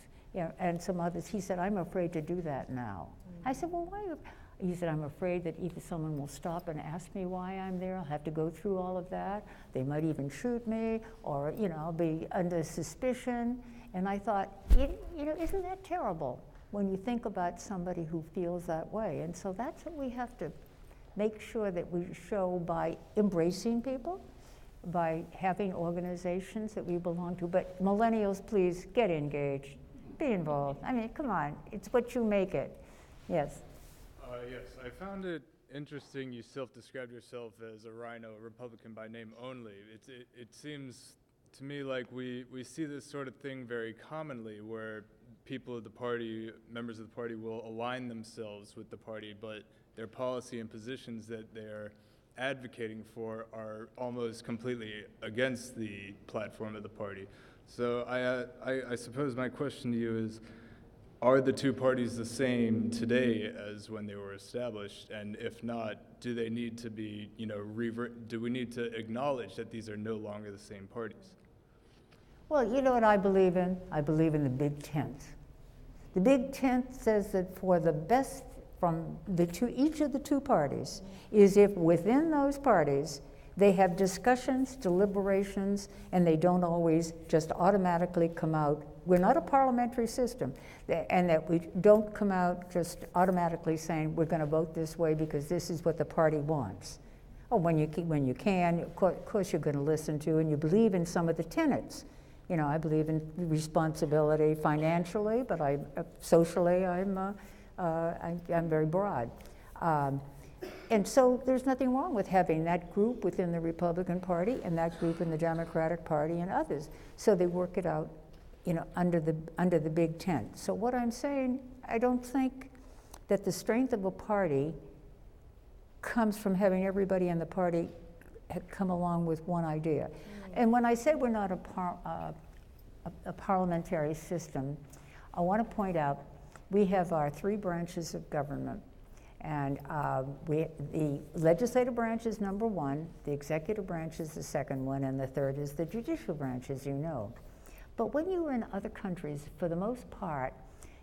[SPEAKER 3] and some others. He said, I'm afraid to do that now. I said, well, why? He said, I'm afraid that either someone will stop and ask me why I'm there. I'll have to go through all of that. They might even shoot me, or I'll be under suspicion. And I thought, isn't that terrible when you think about somebody who feels that way? And so that's what we have to make sure that we show by embracing people, by having organizations that we belong to. But millennials, please get engaged, be involved. I mean, come on, it's what you make it. Yes.
[SPEAKER 5] Yes, I found it interesting you self-described yourself as a rhino, a Republican by name only. It seems to me like we see this sort of thing very commonly, where people of the party, members of the party, will align themselves with the party, but their policy and positions that they're advocating for are almost completely against the platform of the party. So I suppose my question to you is, are the two parties the same today as when they were established? And if not, do they need to be, do we need to acknowledge that these are no longer the same parties?
[SPEAKER 3] Well, you know what I believe in? I believe in the big tent. The big tent says that for the best from each of the two parties is if within those parties they have discussions, deliberations, and they don't always just automatically come out. We're not a parliamentary system, and that we don't come out just automatically saying we're going to vote this way because this is what the party wants. Oh, when you can, of course you're going to listen to, and you believe in some of the tenets. I believe in responsibility financially, but socially I'm very broad. And so there's nothing wrong with having that group within the Republican Party and that group in the Democratic Party and others. So they work it out, under the big tent. So what I'm saying, I don't think that the strength of a party comes from having everybody in the party come along with one idea. And when I say we're not a parliamentary system, I want to point out we have our 3 branches of government. And the legislative branch is number 1, the executive branch is the second one, and the third is the judicial branch, as you know. But when you're in other countries, for the most part,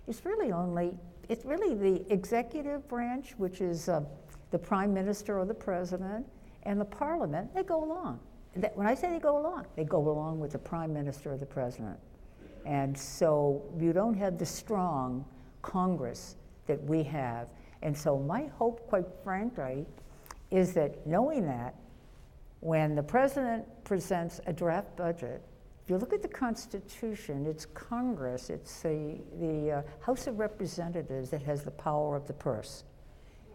[SPEAKER 3] it's really the executive branch, which is the prime minister or the president, and the parliament. They go along. When I say they go along with the prime minister or the president. And so you don't have the strong Congress that we have. And so my hope, quite frankly, is that knowing that when the president presents a draft budget, if you look at the Constitution, it's Congress, it's the House of Representatives that has the power of the purse.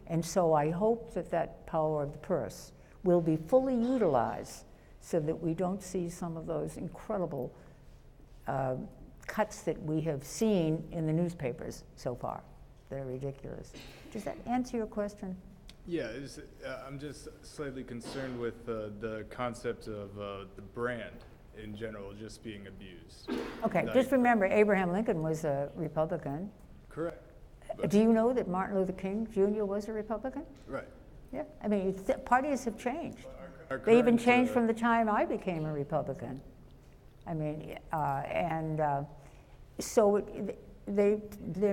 [SPEAKER 3] And so I hope that that power of the purse will be fully utilized so that we don't see some of those incredible cuts that we have seen in the newspapers so far. They're ridiculous. Does that answer your question?
[SPEAKER 5] Yeah, I'm just slightly concerned with the concept of the brand in general just being abused.
[SPEAKER 3] Okay, just remember Abraham Lincoln was a Republican.
[SPEAKER 5] Correct.
[SPEAKER 3] Do you know that Martin Luther King Jr. was a Republican?
[SPEAKER 5] Right.
[SPEAKER 3] Yeah, I mean, parties have changed.
[SPEAKER 5] Our
[SPEAKER 3] They even
[SPEAKER 5] current,
[SPEAKER 3] changed from the time I became a Republican. I mean, so they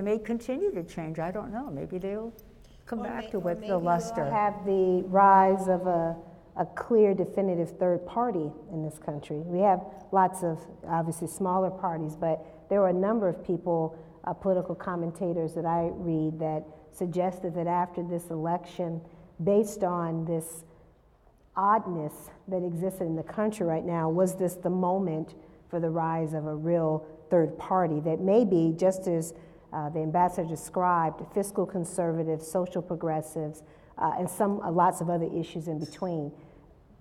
[SPEAKER 3] may continue to change. I don't know. Maybe they'll come back to with the luster.
[SPEAKER 1] Have the rise of a a clear, definitive third party in this country. We have lots of, obviously, smaller parties, but there were a number of people, political commentators that I read, that suggested that after this election, based on this oddness that existed in the country right now, was this the moment for the rise of a real third party that may be, just as the ambassador described, fiscal conservatives, social progressives, and lots of other issues in between.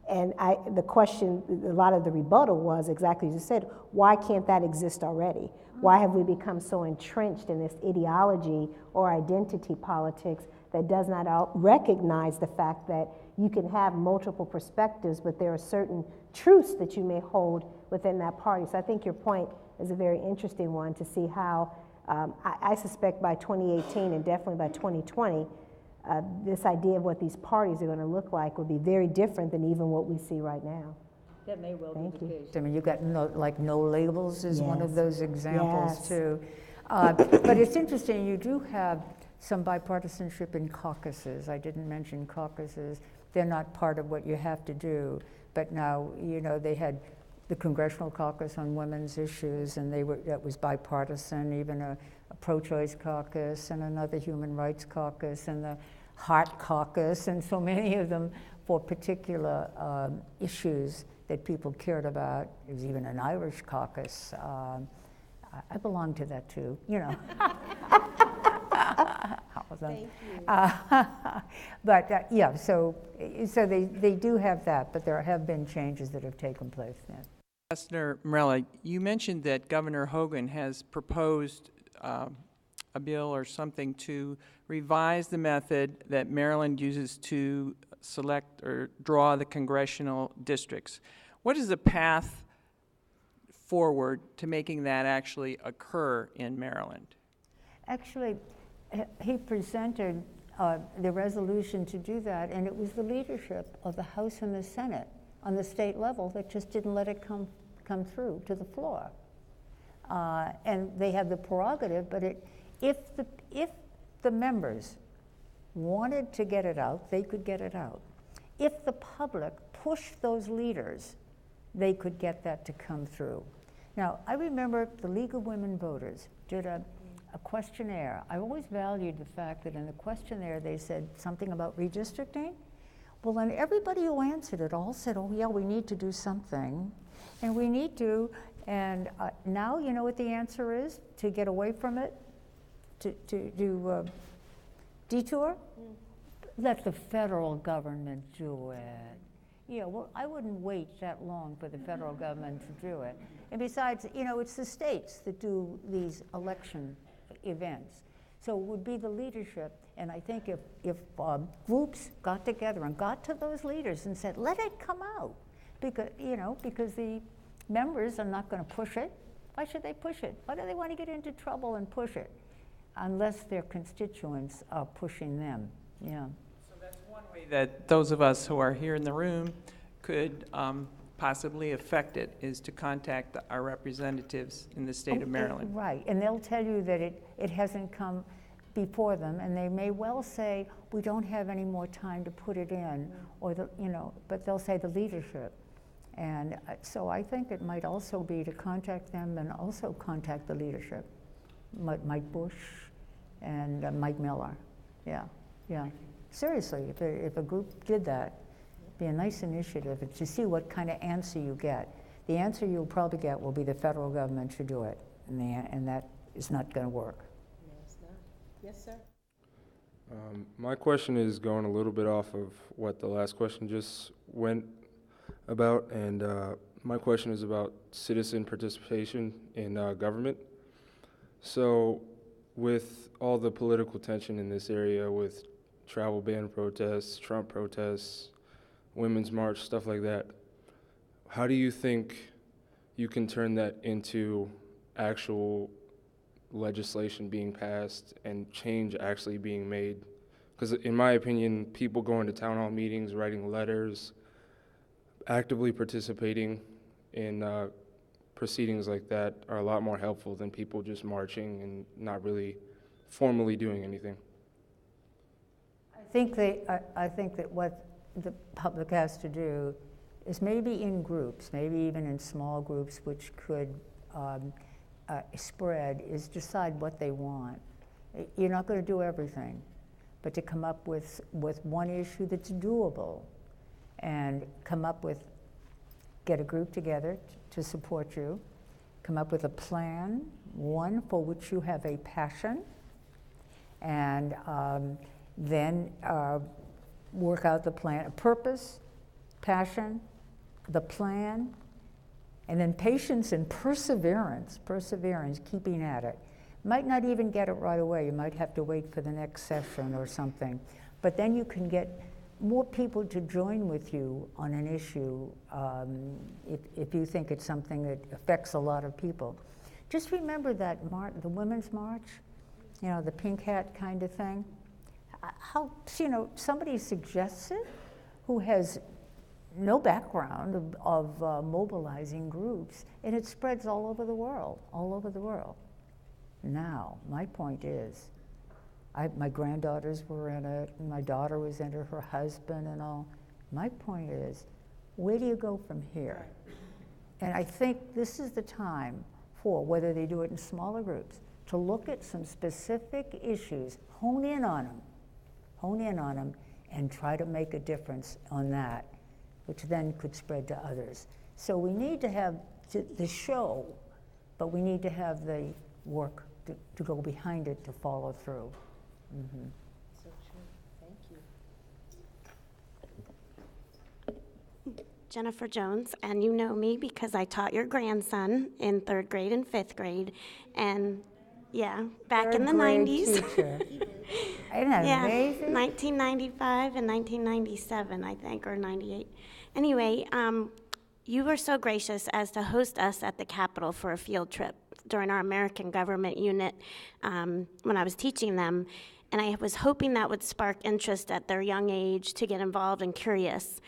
[SPEAKER 1] And the question, a lot of the rebuttal was exactly as you said, why can't that exist already? Why have we become so entrenched in this ideology or identity politics that does not recognize the fact that you can have multiple perspectives, but there are certain truths that you may hold within that party? So I think your point is a very interesting one, to see how, I suspect by 2018 and definitely by 2020, this idea of what these parties are going to look like will be very different than even what we see right now.
[SPEAKER 3] That may well
[SPEAKER 1] Thank
[SPEAKER 3] be the
[SPEAKER 1] you.
[SPEAKER 3] case. I mean, you got no labels is one of
[SPEAKER 1] Yes.
[SPEAKER 3] those examples
[SPEAKER 1] Yes.
[SPEAKER 3] too. But it's interesting, you do have some bipartisanship in caucuses. I didn't mention caucuses. They're not part of what you have to do. But now, you know, they had the Congressional Caucus on women's issues, and that was bipartisan, even a pro-choice caucus and another human rights caucus and the Heart Caucus, and so many of them for particular issues that people cared about. There was even an Irish caucus. I belong to that too, you know. Thank you. But yeah, so they do have that, but there have been changes that have taken place. Yeah.
[SPEAKER 6] Ambassador Morella, you mentioned that Governor Hogan has proposed a bill or something to revise the method that Maryland uses to select or draw the congressional districts. What is the path forward to making that actually occur in Maryland?
[SPEAKER 3] Actually, he presented the resolution to do that, and it was the leadership of the House and the Senate on the state level that just didn't let it come through to the floor. And they have the prerogative, but if the members wanted to get it out, they could get it out. If the public pushed those leaders, they could get that to come through. Now, I remember the League of Women Voters did a questionnaire. I always valued the fact that in the questionnaire they said something about redistricting. Well, then everybody who answered it all said, oh yeah, we need to do something, and we need to, and now you know what the answer is to get away from it, to do detour? Let the federal government do it. Yeah, well, I wouldn't wait that long for the federal government to do it. And besides, you know, it's the states that do these election events. So it would be the leadership. And I think if groups got together and got to those leaders and said, let it come out, because, you know, because the members are not going to push it. Why should they push it? Why do they want to get into trouble and push it? Unless their constituents are pushing them, yeah.
[SPEAKER 6] So that's one way that those of us who are here in the room could possibly affect it, is to contact our representatives in the state of Maryland.
[SPEAKER 3] Right, and they'll tell you that it hasn't come before them, and they may well say, we don't have any more time to put it in, or you know, but they'll say the leadership. And so I think it might also be to contact them and also contact the leadership, Mike Bush and Mike Miller. Yeah, yeah. Seriously, if a group did that, it'd be a nice initiative to see what kind of answer you get. The answer you'll probably get will be the federal government should do it, and that is not going to work.
[SPEAKER 1] No, it's not. Yes, sir.
[SPEAKER 7] My question is going a little bit off of what the last question just went about, and my question is about citizen participation in government. So with all the political tension in this area, with travel ban protests, Trump protests, Women's March, stuff like that, how do you think you can turn that into actual legislation being passed and change actually being made? Because in my opinion, people going to town hall meetings, writing letters, actively participating in proceedings like that are a lot more helpful than people just marching and not really formally doing anything.
[SPEAKER 3] I think that what the public has to do is maybe in groups, maybe even in small groups, which could spread, is decide what they want. You're not going to do everything, but to come up with one issue that's doable, and get a group together to support you, come up with a plan, one for which you have a passion, and then work out the plan, a purpose, passion, the plan, and then patience and perseverance, keeping at it. Might not even get it right away. You might have to wait for the next session or something. But then you can get more people to join with you on an issue if you think it's something that affects a lot of people. Just remember that the Women's March, you know, the pink hat kind of thing. How, you know, somebody suggests it who has no background of mobilizing groups, and it spreads all over the world, Now, my point is, my granddaughters were in it, and my daughter was in it, her husband and all. My point is, where do you go from here? And I think this is the time for, whether they do it in smaller groups, to look at some specific issues, hone in on them, and try to make a difference on that, which then could spread to others. So we need to have the show, but we need to have the work to go behind it, to follow through. Mm-hmm.
[SPEAKER 1] So true. Thank you.
[SPEAKER 8] Jennifer Jones, and you know me because I taught your grandson in 3rd grade and 5th grade, and yeah, back in the 90s.
[SPEAKER 3] Isn't that amazing?
[SPEAKER 8] 1995 and 1997, I think, or 98. Anyway, you were so gracious as to host us at the Capitol for a field trip during our American government unit when I was teaching them, and I was hoping that would spark interest at their young age to get involved and curious.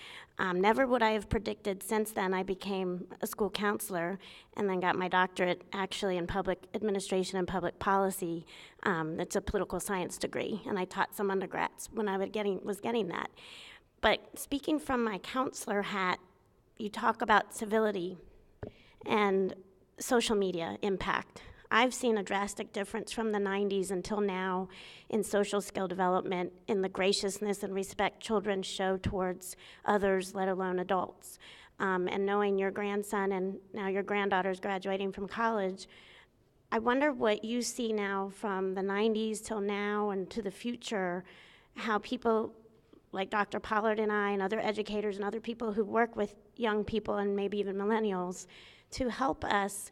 [SPEAKER 8] Never would I have predicted. Since then I became a school counselor and then got my doctorate actually in public administration and public policy. It's a political science degree, and I taught some undergrads when I was getting that. But speaking from my counselor hat, you talk about civility and social media impact. I've seen a drastic difference from the 90s until now in social skill development, in the graciousness and respect children show towards others, let alone adults. And knowing your grandson and now your granddaughter's graduating from college, I wonder what you see now from the 90s till now and to the future, how people like Dr. Pollard and I and other educators and other people who work with young people and maybe even millennials to help us.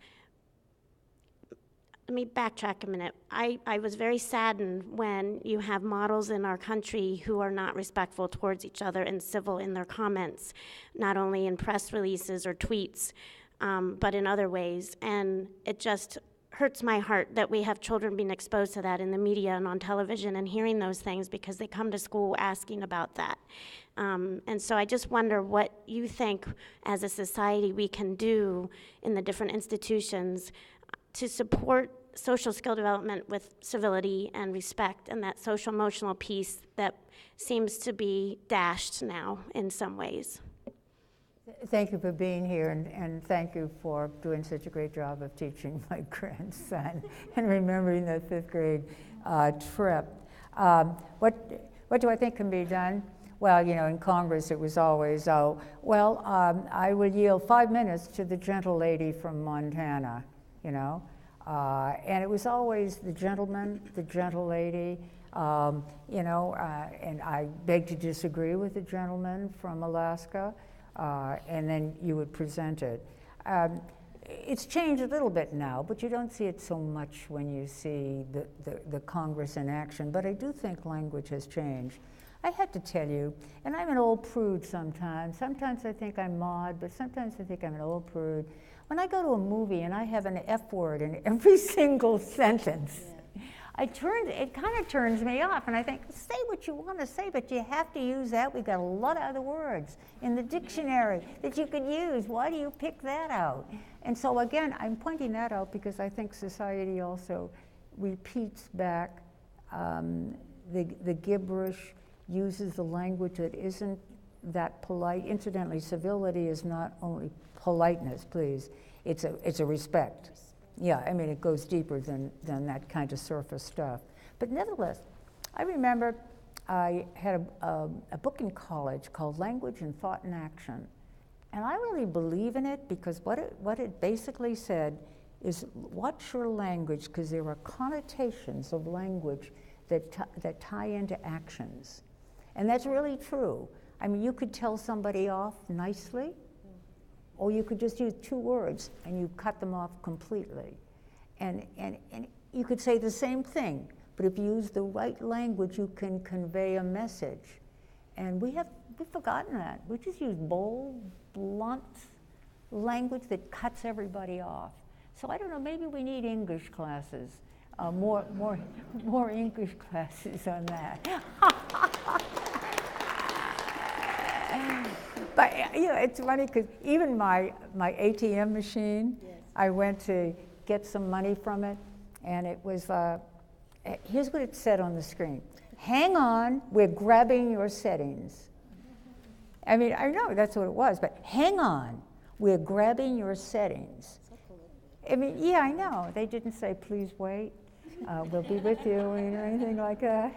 [SPEAKER 8] Let me backtrack a minute. I was very saddened when you have models in our country who are not respectful towards each other and civil in their comments, not only in press releases or tweets, but in other ways. And it just hurts my heart that we have children being exposed to that in the media and on television and hearing those things because they come to school asking about that. And so I just wonder what you think as a society we can do in the different institutions to support social skill development with civility and respect and that social emotional piece that seems to be dashed now in some ways.
[SPEAKER 3] Thank you for being here, and thank you for doing such a great job of teaching my grandson and remembering that 5th grade trip. What do I think can be done? Well, you know, in Congress it was always, I would yield 5 minutes to the gentle lady from Montana, you know. And it was always the gentleman, the gentle lady, you know, and I beg to disagree with the gentleman from Alaska, and then you would present it. It's changed a little bit now, but you don't see it so much when you see the Congress in action, but I do think language has changed. I have to tell you, and I'm an old prude sometimes. Sometimes I think I'm Maud, but sometimes I think I'm an old prude. When I go to a movie and I have an F word in every single sentence, it kind of turns me off, and I think, say what you want to say, but you have to use that. We've got a lot of other words in the dictionary that you could use. Why do you pick that out? And so again, I'm pointing that out because I think society also repeats back the gibberish, uses the language that isn't that polite. Incidentally, civility is not only politeness, please. It's a respect. Yeah, I mean, it goes deeper than that kind of surface stuff. But nevertheless, I remember I had a book in college called Language and Thought in Action. And I really believe in it because what it basically said is watch your language, because there are connotations of language that tie into actions. And that's really true. I mean, you could tell somebody off nicely, or you could just use 2 words and you cut them off completely. And you could say the same thing, but if you use the right language, you can convey a message. And we've forgotten that. We just use bold, blunt language that cuts everybody off. So I don't know, maybe we need English classes, more English classes on that. But you know, it's funny because even my ATM machine, yes. I went to get some money from it, and it was, here's what it said on the screen. Hang on, we're grabbing your settings. I mean, I know that's what it was, but hang on, we're grabbing your settings. I mean, yeah, I know. They didn't say, please wait, we'll be with you, or anything like that.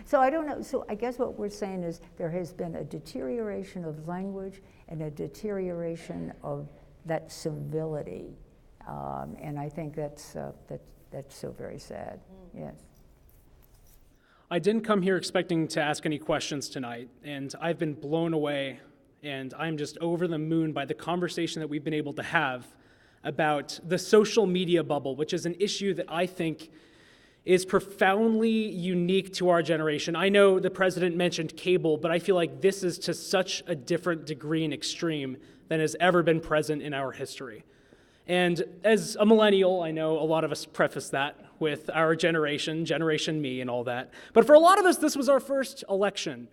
[SPEAKER 3] So I don't know. So I guess what we're saying is there has been a deterioration of language and a deterioration of that civility. And I think that's so very sad, yes.
[SPEAKER 9] I didn't come here expecting to ask any questions tonight, and I've been blown away, and I'm just over the moon by the conversation that we've been able to have about the social media bubble, which is an issue that I think is profoundly unique to our generation. I know the president mentioned cable, but I feel like this is to such a different degree and extreme than has ever been present in our history. And as a millennial, I know a lot of us preface that with our generation me and all that. But for a lot of us, this was our first election.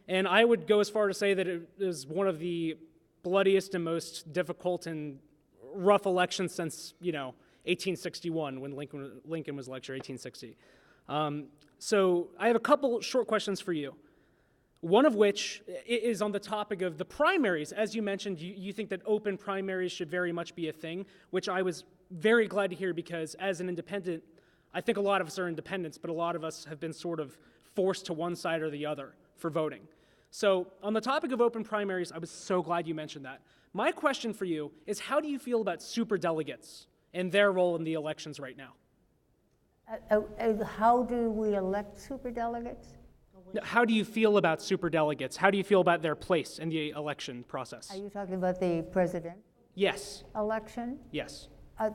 [SPEAKER 9] And I would go as far to say that it was one of the bloodiest and most difficult and rough elections since, 1861, when Lincoln was elected, 1860. So I have a couple short questions for you. One of which is on the topic of the primaries. As you mentioned, you think that open primaries should very much be a thing, which I was very glad to hear, because as an independent, I think a lot of us are independents, but a lot of us have been sort of forced to one side or the other for voting. So on the topic of open primaries, I was so glad you mentioned that. My question for you is, how do you feel about superdelegates and their role in the elections right now?
[SPEAKER 3] How do we elect superdelegates?
[SPEAKER 9] How do you feel about superdelegates? How do you feel about their place in the election process?
[SPEAKER 3] Are you talking about the president?
[SPEAKER 9] Yes.
[SPEAKER 3] Election?
[SPEAKER 9] Yes.
[SPEAKER 3] For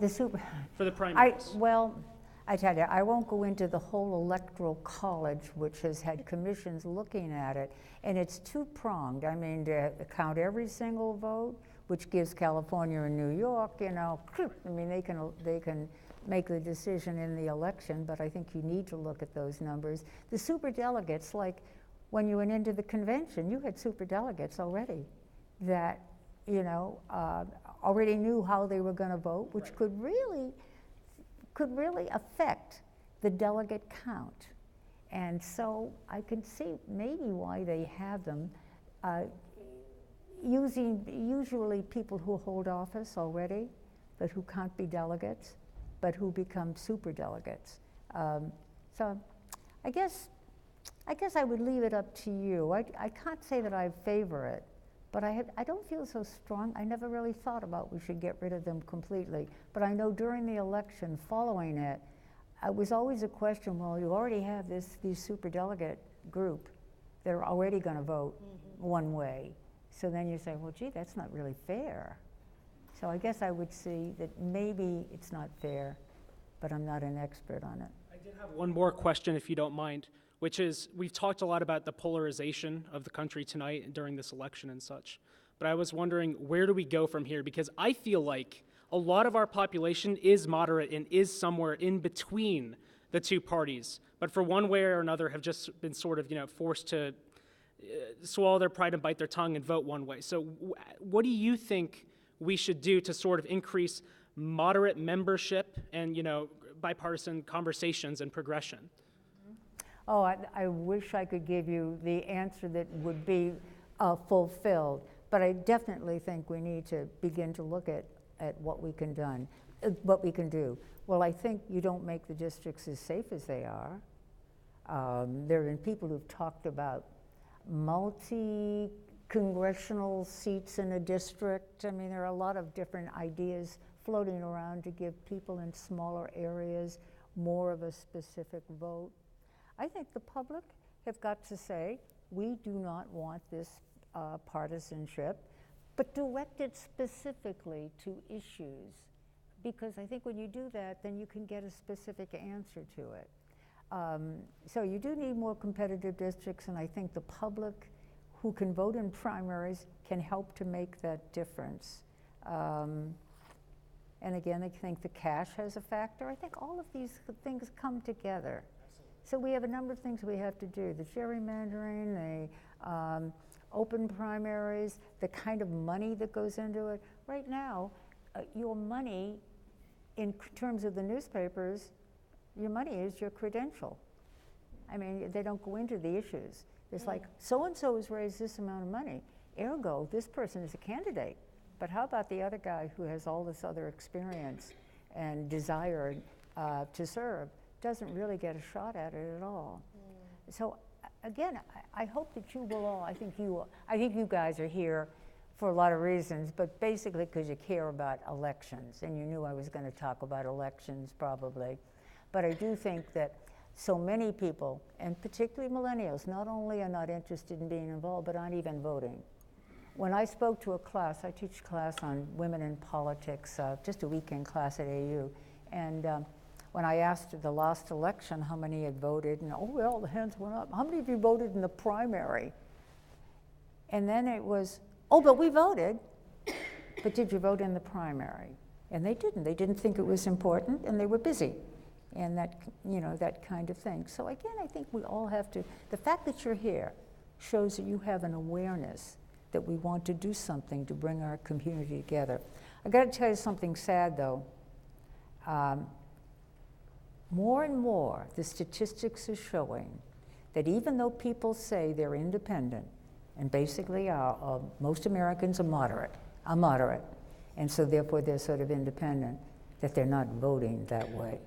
[SPEAKER 9] the primaries.
[SPEAKER 3] I tell you, I won't go into the whole electoral college, which has had commissions looking at it, and it's two-pronged. I mean, to count every single vote, which gives California and New York, I mean, they can make the decision in the election, but I think you need to look at those numbers. The superdelegates, like when you went into the convention, you had superdelegates already that, already knew how they were going to vote, which could really affect the delegate count. And so I can see maybe why they have them, using usually people who hold office already, but who can't be delegates, but who become superdelegates. So I guess I would leave it up to you. I can't say that I favor it, but I don't feel so strong. I never really thought about we should get rid of them completely. But I know during the election following it, it was always a question, well, you already have these superdelegate group that are already going to vote one way. So then you say, well, gee, that's not really fair. So I guess I would see that maybe it's not fair, but I'm not an expert on it.
[SPEAKER 9] I did have one more question, if you don't mind, which is, we've talked a lot about the polarization of the country tonight during this election and such, but I was wondering, where do we go from here? Because I feel like a lot of our population is moderate and is somewhere in between the two parties, but for one way or another have just been sort of, forced to swallow their pride and bite their tongue and vote one way. So what do you think we should do to sort of increase moderate membership and, bipartisan conversations and progression?
[SPEAKER 3] Oh, I wish I could give you the answer that would be fulfilled. But I definitely think we need to begin to look at what we can do. Well, I think you don't make the districts as safe as they are. There have been people who've talked about multi-congressional seats in a district. I mean, there are a lot of different ideas floating around to give people in smaller areas more of a specific vote. I think the public have got to say, we do not want this partisanship, but direct it specifically to issues. Because I think when you do that, then you can get a specific answer to it. So you do need more competitive districts, and I think the public who can vote in primaries can help to make that difference. And again, I think the cash has a factor. I think all of these things come together. So we have a number of things we have to do. The gerrymandering, the open primaries, the kind of money that goes into it. Right now, your money, in terms of the newspapers, your money is your credential. I mean, they don't go into the issues. It's like, so-and-so has raised this amount of money, ergo, this person is a candidate. But how about the other guy who has all this other experience and desire to serve, doesn't really get a shot at it at all. So again, I hope that you will all, I think you guys are here for a lot of reasons, but basically because you care about elections, and you knew I was going to talk about elections probably. But I do think that so many people, and particularly millennials, not only are not interested in being involved, but aren't even voting. When I spoke to a class, I teach a class on women in politics, just a weekend class at AU, and when I asked the last election how many had voted, and oh, well, the hands went up. How many of you voted in the primary? And then it was, oh, but we voted. But did you vote in the primary? And they didn't. They didn't think it was important, and they were busy. And that, you know, that kind of thing. So again, I think we all have to, the fact that you're here shows that you have an awareness that we want to do something to bring our community together. I got to tell you something sad, though. More and more, the statistics are showing that even though people say they're independent, and basically most Americans are moderate, and so therefore they're sort of independent, that they're not voting that way.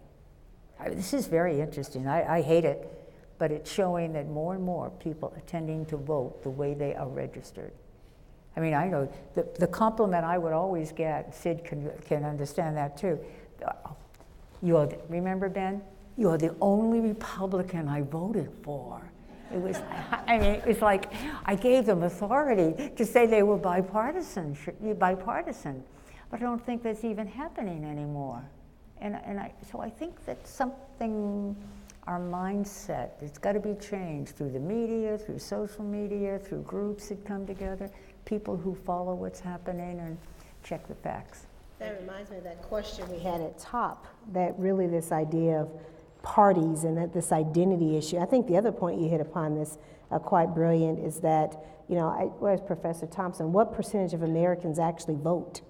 [SPEAKER 3] This is very interesting. I hate it, but it's showing that more and more people are tending to vote the way they are registered. I mean, I know the compliment I would always get, Sid can understand that too. Remember, Ben? You're the only Republican I voted for. It was, I mean, it was like I gave them authority to say they were bipartisan. But I don't think that's even happening anymore. So I think that something, our mindset, it's got to be changed through the media, through social media, through groups that come together, people who follow what's happening and check the facts.
[SPEAKER 1] That reminds me of that question we had at top, that really this idea of parties and that this identity issue. I think the other point you hit upon this quite brilliant is that, you know, where's Professor Thompson, what percentage of Americans actually vote?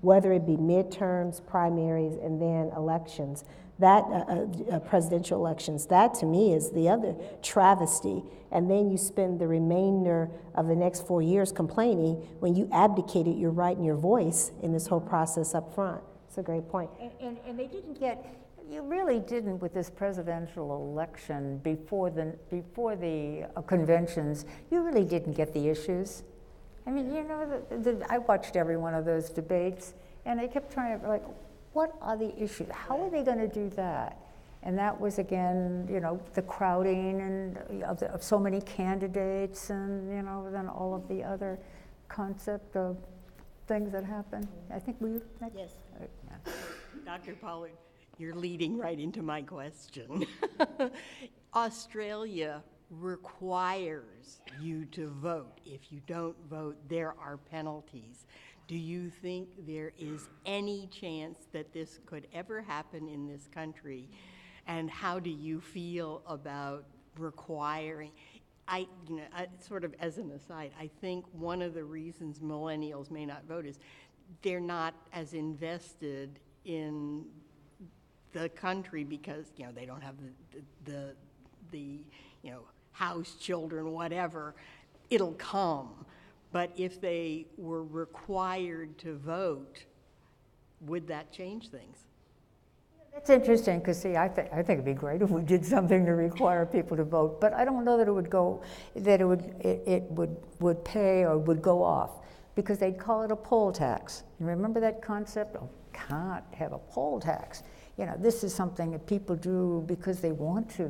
[SPEAKER 1] Whether it be midterms, primaries, and then elections, that presidential elections, that to me is the other travesty. And then you spend the remainder of the next 4 years complaining when you abdicated your right and your voice in this whole process up front. It's a great point.
[SPEAKER 3] And they didn't get, you really didn't with this presidential election before the conventions, you really didn't get the issues. I mean, you know, I watched every one of those debates, and I kept trying to, like, what are the issues? How are they going to do that? And that was, again, you know, the crowding and of so many candidates, and, you know, then all of the other concept of things that happen. I think
[SPEAKER 1] Yes.
[SPEAKER 3] Yeah.
[SPEAKER 10] Dr. Pollard, you're leading right into my question. Australia requires you to vote. If you don't vote, there are penalties. Do you think there is any chance that this could ever happen in this country? And how do you feel about requiring? Sort of as an aside, I think one of the reasons millennials may not vote is they're not as invested in the country because, you know, they don't have the you know, house, children, whatever. It'll come. But if they were required to vote, would that change things?
[SPEAKER 11] That's interesting, because see, I think it'd be great if we did something to require people to vote, but I don't know that it would go, that it would pay or would go off, because they'd call it a poll tax. And remember that concept? Oh, can't have a poll tax. You know, this is something that people do because they want to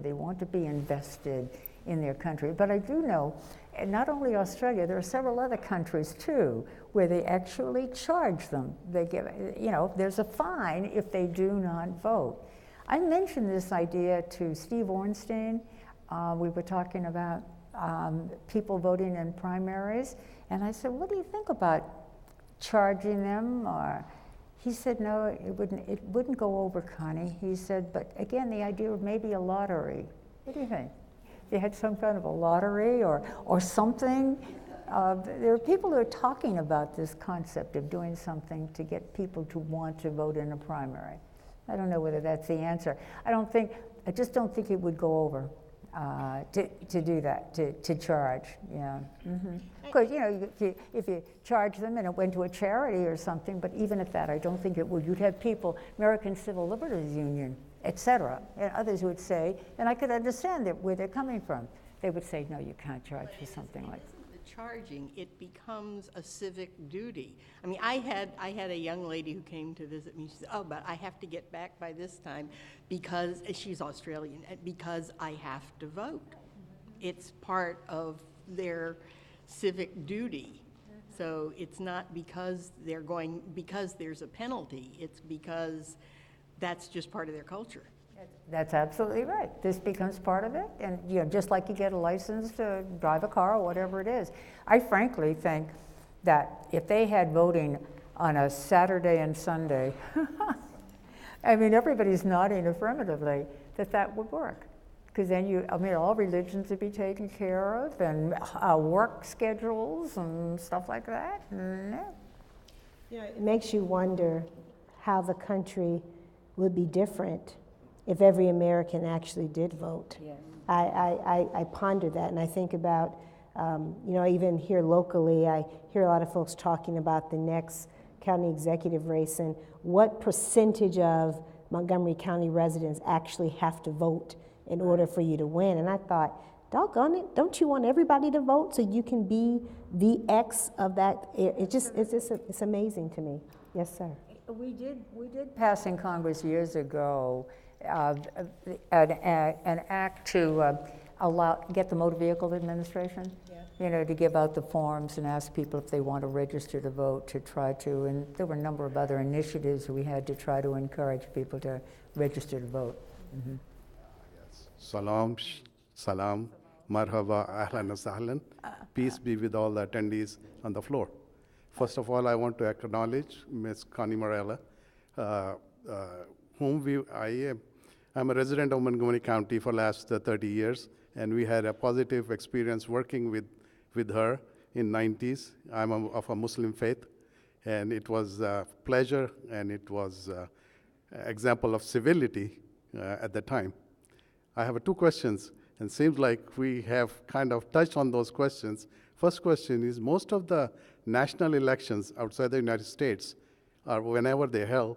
[SPEAKER 11] be invested in their country. But I do know, and not only Australia, there are several other countries too, where they actually charge them. They give, you know, there's a fine if they do not vote. I mentioned this idea to Steve Ornstein. We were talking about people voting in primaries, and I said, what do you think about charging them? Or he said, no, it wouldn't go over, Connie. He said, but again, the idea of maybe a lottery. What do you think? If you had some kind of a lottery or something. There are people who are talking about this concept of doing something to get people to want to vote in a primary. I don't know whether that's the answer. I just don't think it would go over to do that, to charge, yeah. Because, you know, if you charge them and it went to a charity or something, but even at that, I don't think it would. You'd have people, American Civil Liberties Union, et cetera, and others would say, and I could understand where they're coming from. They would say, no, you can't charge for something like that.
[SPEAKER 10] Charging, it becomes a civic duty. I mean, I had a young lady who came to visit me. She said, oh, but I have to get back by this time because she's Australian, because I have to vote. It's part of their civic duty. So it's not because because there's a penalty, it's because that's just part of their culture.
[SPEAKER 11] That's absolutely right. This becomes part of it, and you know, just like you get a license to drive a car or whatever it is. I frankly think that if they had voting on a Saturday and Sunday, I mean, everybody's nodding affirmatively that would work, because then all religions would be taken care of, and work schedules and stuff like that.
[SPEAKER 1] Yeah, it makes you wonder how the country would be different if every American actually did vote.
[SPEAKER 11] Yes.
[SPEAKER 1] I ponder that, and I think about, you know, even here locally, I hear a lot of folks talking about the next county executive race and what percentage of Montgomery County residents actually have to vote in order for you to win. And I thought, doggone it, don't you want everybody to vote so you can be the X of that? It's amazing to me. Yes, sir.
[SPEAKER 11] We did pass in Congress years ago an act to get the motor vehicle administration, you know, to give out the forms and ask people if they want to register to vote, to try to, and there were a number of other initiatives we had to try to encourage people to register to vote. Mm-hmm.
[SPEAKER 12] Salam, marhaba, ahlan wa sahlan. Peace be with all the attendees on the floor. First of all, I want to acknowledge Ms. Connie Morella, I'm a resident of Montgomery County for the last 30 years, and we had a positive experience working with her in 90s. I'm of a Muslim faith, and it was a pleasure, and it was an example of civility at the time. I have two questions, and it seems like we have kind of touched on those questions. First question is, most of the national elections outside the United States are, whenever they held,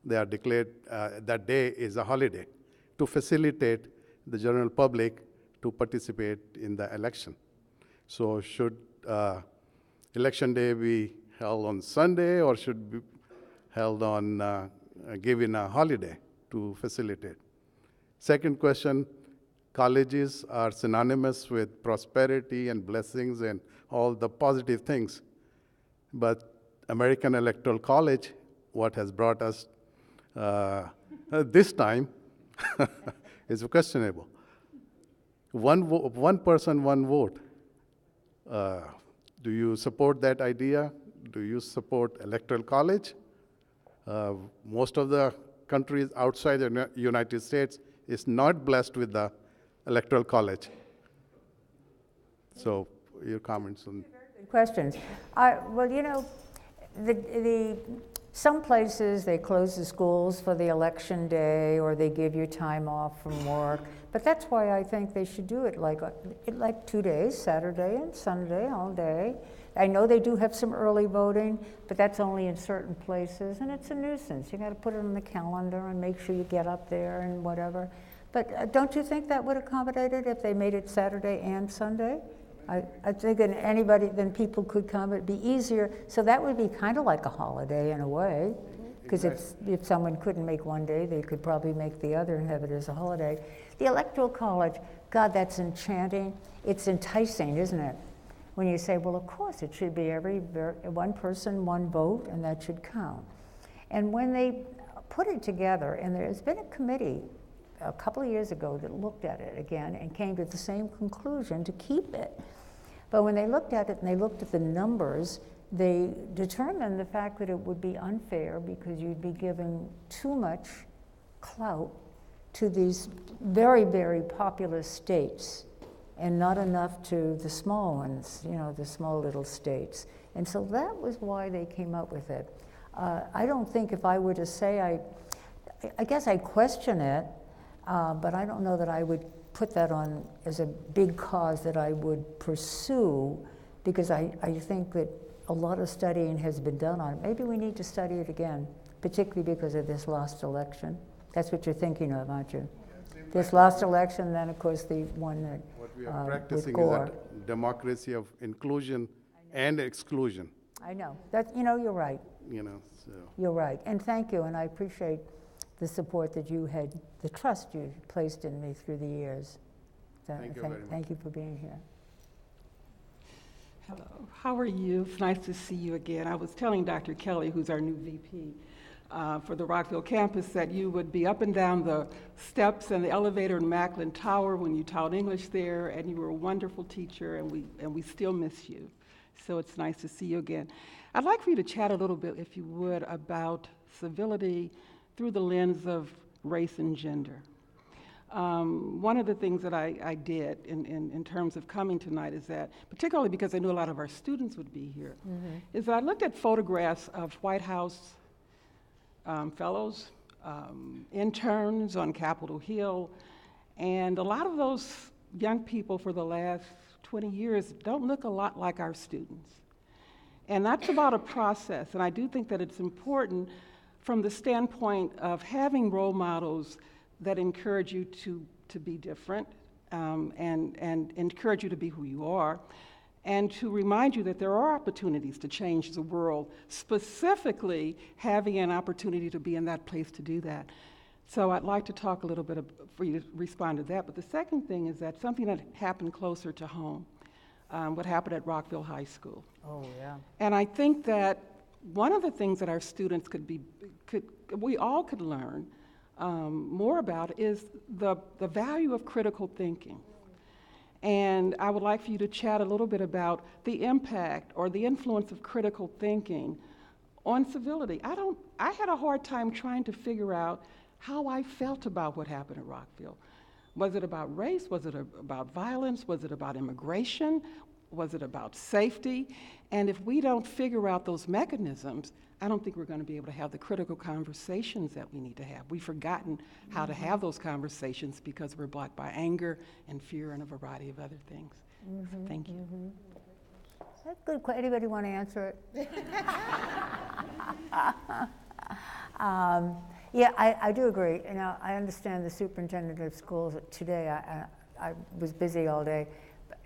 [SPEAKER 12] they are declared, that day is a holiday to facilitate the general public to participate in the election. So should election day be held on Sunday, or should be held on, given a holiday to facilitate? Second question, colleges are synonymous with prosperity and blessings and all the positive things. But American Electoral College, what has brought us this time, is questionable. One person, one vote. Do you support that idea? Do you support Electoral College? Most of the countries outside the United States is not blessed with the Electoral College. So your comments on...
[SPEAKER 11] Good questions. Well, you know, some places they close the schools for the election day, or they give you time off from work. But that's why I think they should do it like 2 days, Saturday and Sunday, all day. I know they do have some early voting, but that's only in certain places, and it's a nuisance. You got to put it on the calendar and make sure you get up there and whatever. But don't you think that would accommodate it if they made it Saturday and Sunday? I think that anybody, then people could come, it'd be easier. So that would be kind of like a holiday in a way, because if someone couldn't make one day, they could probably make the other and have it as a holiday. The Electoral College, God, that's enchanting. It's enticing, isn't it? When you say, well, of course, it should be one person, one vote, and that should count. And when they put it together, and there's been a committee a couple of years ago that looked at it again and came to the same conclusion to keep it. But when they looked at it and they looked at the numbers, they determined the fact that it would be unfair because you'd be giving too much clout to these very, very populous states and not enough to the small ones, you know, the small little states. And so that was why they came up with it. I don't think if I were to say, I guess I question it, but I don't know that I would put that on as a big cause that I would pursue, because I think that a lot of studying has been done on it. Maybe we need to study it again, particularly because of this last election. That's what you're thinking of, aren't you? This last election, then of course the one that
[SPEAKER 12] what we are practicing
[SPEAKER 11] with Gore.
[SPEAKER 12] is that democracy of inclusion and exclusion.
[SPEAKER 11] I know. That, you know, you're right.
[SPEAKER 12] You know, so.
[SPEAKER 11] You're right. And thank you, and I appreciate the support that you had, the trust you placed in me through the years. So
[SPEAKER 12] Thank you very much.
[SPEAKER 11] Thank you for being here.
[SPEAKER 13] Hello, how are you? It's nice to see you again. I was telling Dr. Kelly, who's our new VP for the Rockville campus, that you would be up and down the steps and the elevator in Macklin Tower when you taught English there, and you were a wonderful teacher, and we still miss you. So it's nice to see you again. I'd like for you to chat a little bit, if you would, about civility through the lens of race and gender. One of the things that I did in terms of coming tonight is that, particularly because I knew a lot of our students would be here, is that I looked at photographs of White House fellows, interns on Capitol Hill, and a lot of those young people for the last 20 years don't look a lot like our students. And that's about a process, and I do think that it's important from the standpoint of having role models that encourage you to be different and encourage you to be who you are, and to remind you that there are opportunities to change the world, specifically having an opportunity to be in that place to do that. So I'd like to talk a little bit for you to respond to that. But the second thing is that something that happened closer to home, what happened at Rockville High School.
[SPEAKER 11] Oh, yeah.
[SPEAKER 13] And I think that one of the things that our students we all could learn more about is the value of critical thinking. And I would like for you to chat a little bit about the impact or the influence of critical thinking on civility. I had a hard time trying to figure out how I felt about what happened at Rockville. Was it about race? Was it about violence? Was it about immigration? Was it about safety? And if we don't figure out those mechanisms, I don't think we're going to be able to have the critical conversations that we need to have. We've forgotten how to have those conversations because we're blocked by anger and fear and a variety of other things. Thank you.
[SPEAKER 11] That's good. Anybody want to answer it? Yeah, I do agree. You know, I understand the superintendent of schools today. I was busy all day,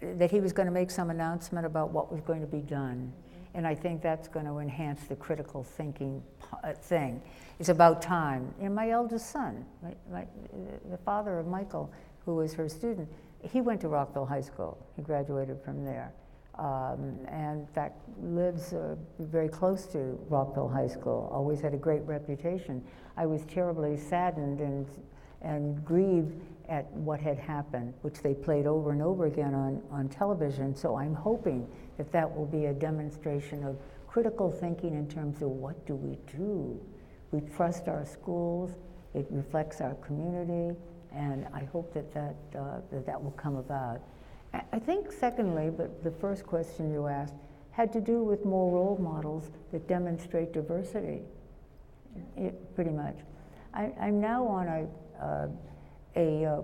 [SPEAKER 11] that he was going to make some announcement about what was going to be done. And I think that's going to enhance the critical thinking thing. It's about time. You know, my eldest son, the father of Michael, who was her student, he went to Rockville High School. He graduated from there. And in fact, lives very close to Rockville High School, always had a great reputation. I was terribly saddened and grieved at what had happened, which they played over and over again on television. So I'm hoping that that will be a demonstration of critical thinking in terms of what do we do. We trust our schools, it reflects our community, and I hope that will come about. I think secondly, but the first question you asked had to do with more role models that demonstrate diversity, pretty much. I'm now on a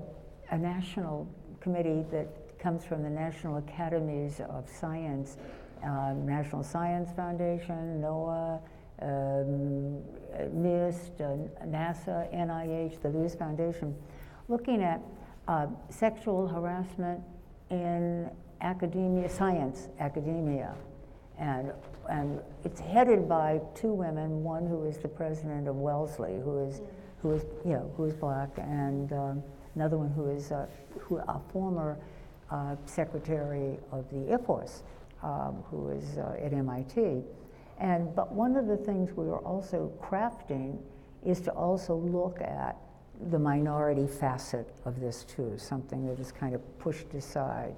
[SPEAKER 11] national committee that comes from the National Academies of Science National Science Foundation, NOAA, NIST, NASA, NIH, the Lewis Foundation, looking at sexual harassment in academia, science academia. And it's headed by two women, one who is the president of Wellesley, who is black, and another one who is a former secretary of the Air Force, who is at MIT. But one of the things we are also crafting is to also look at the minority facet of this too, something that is kind of pushed aside.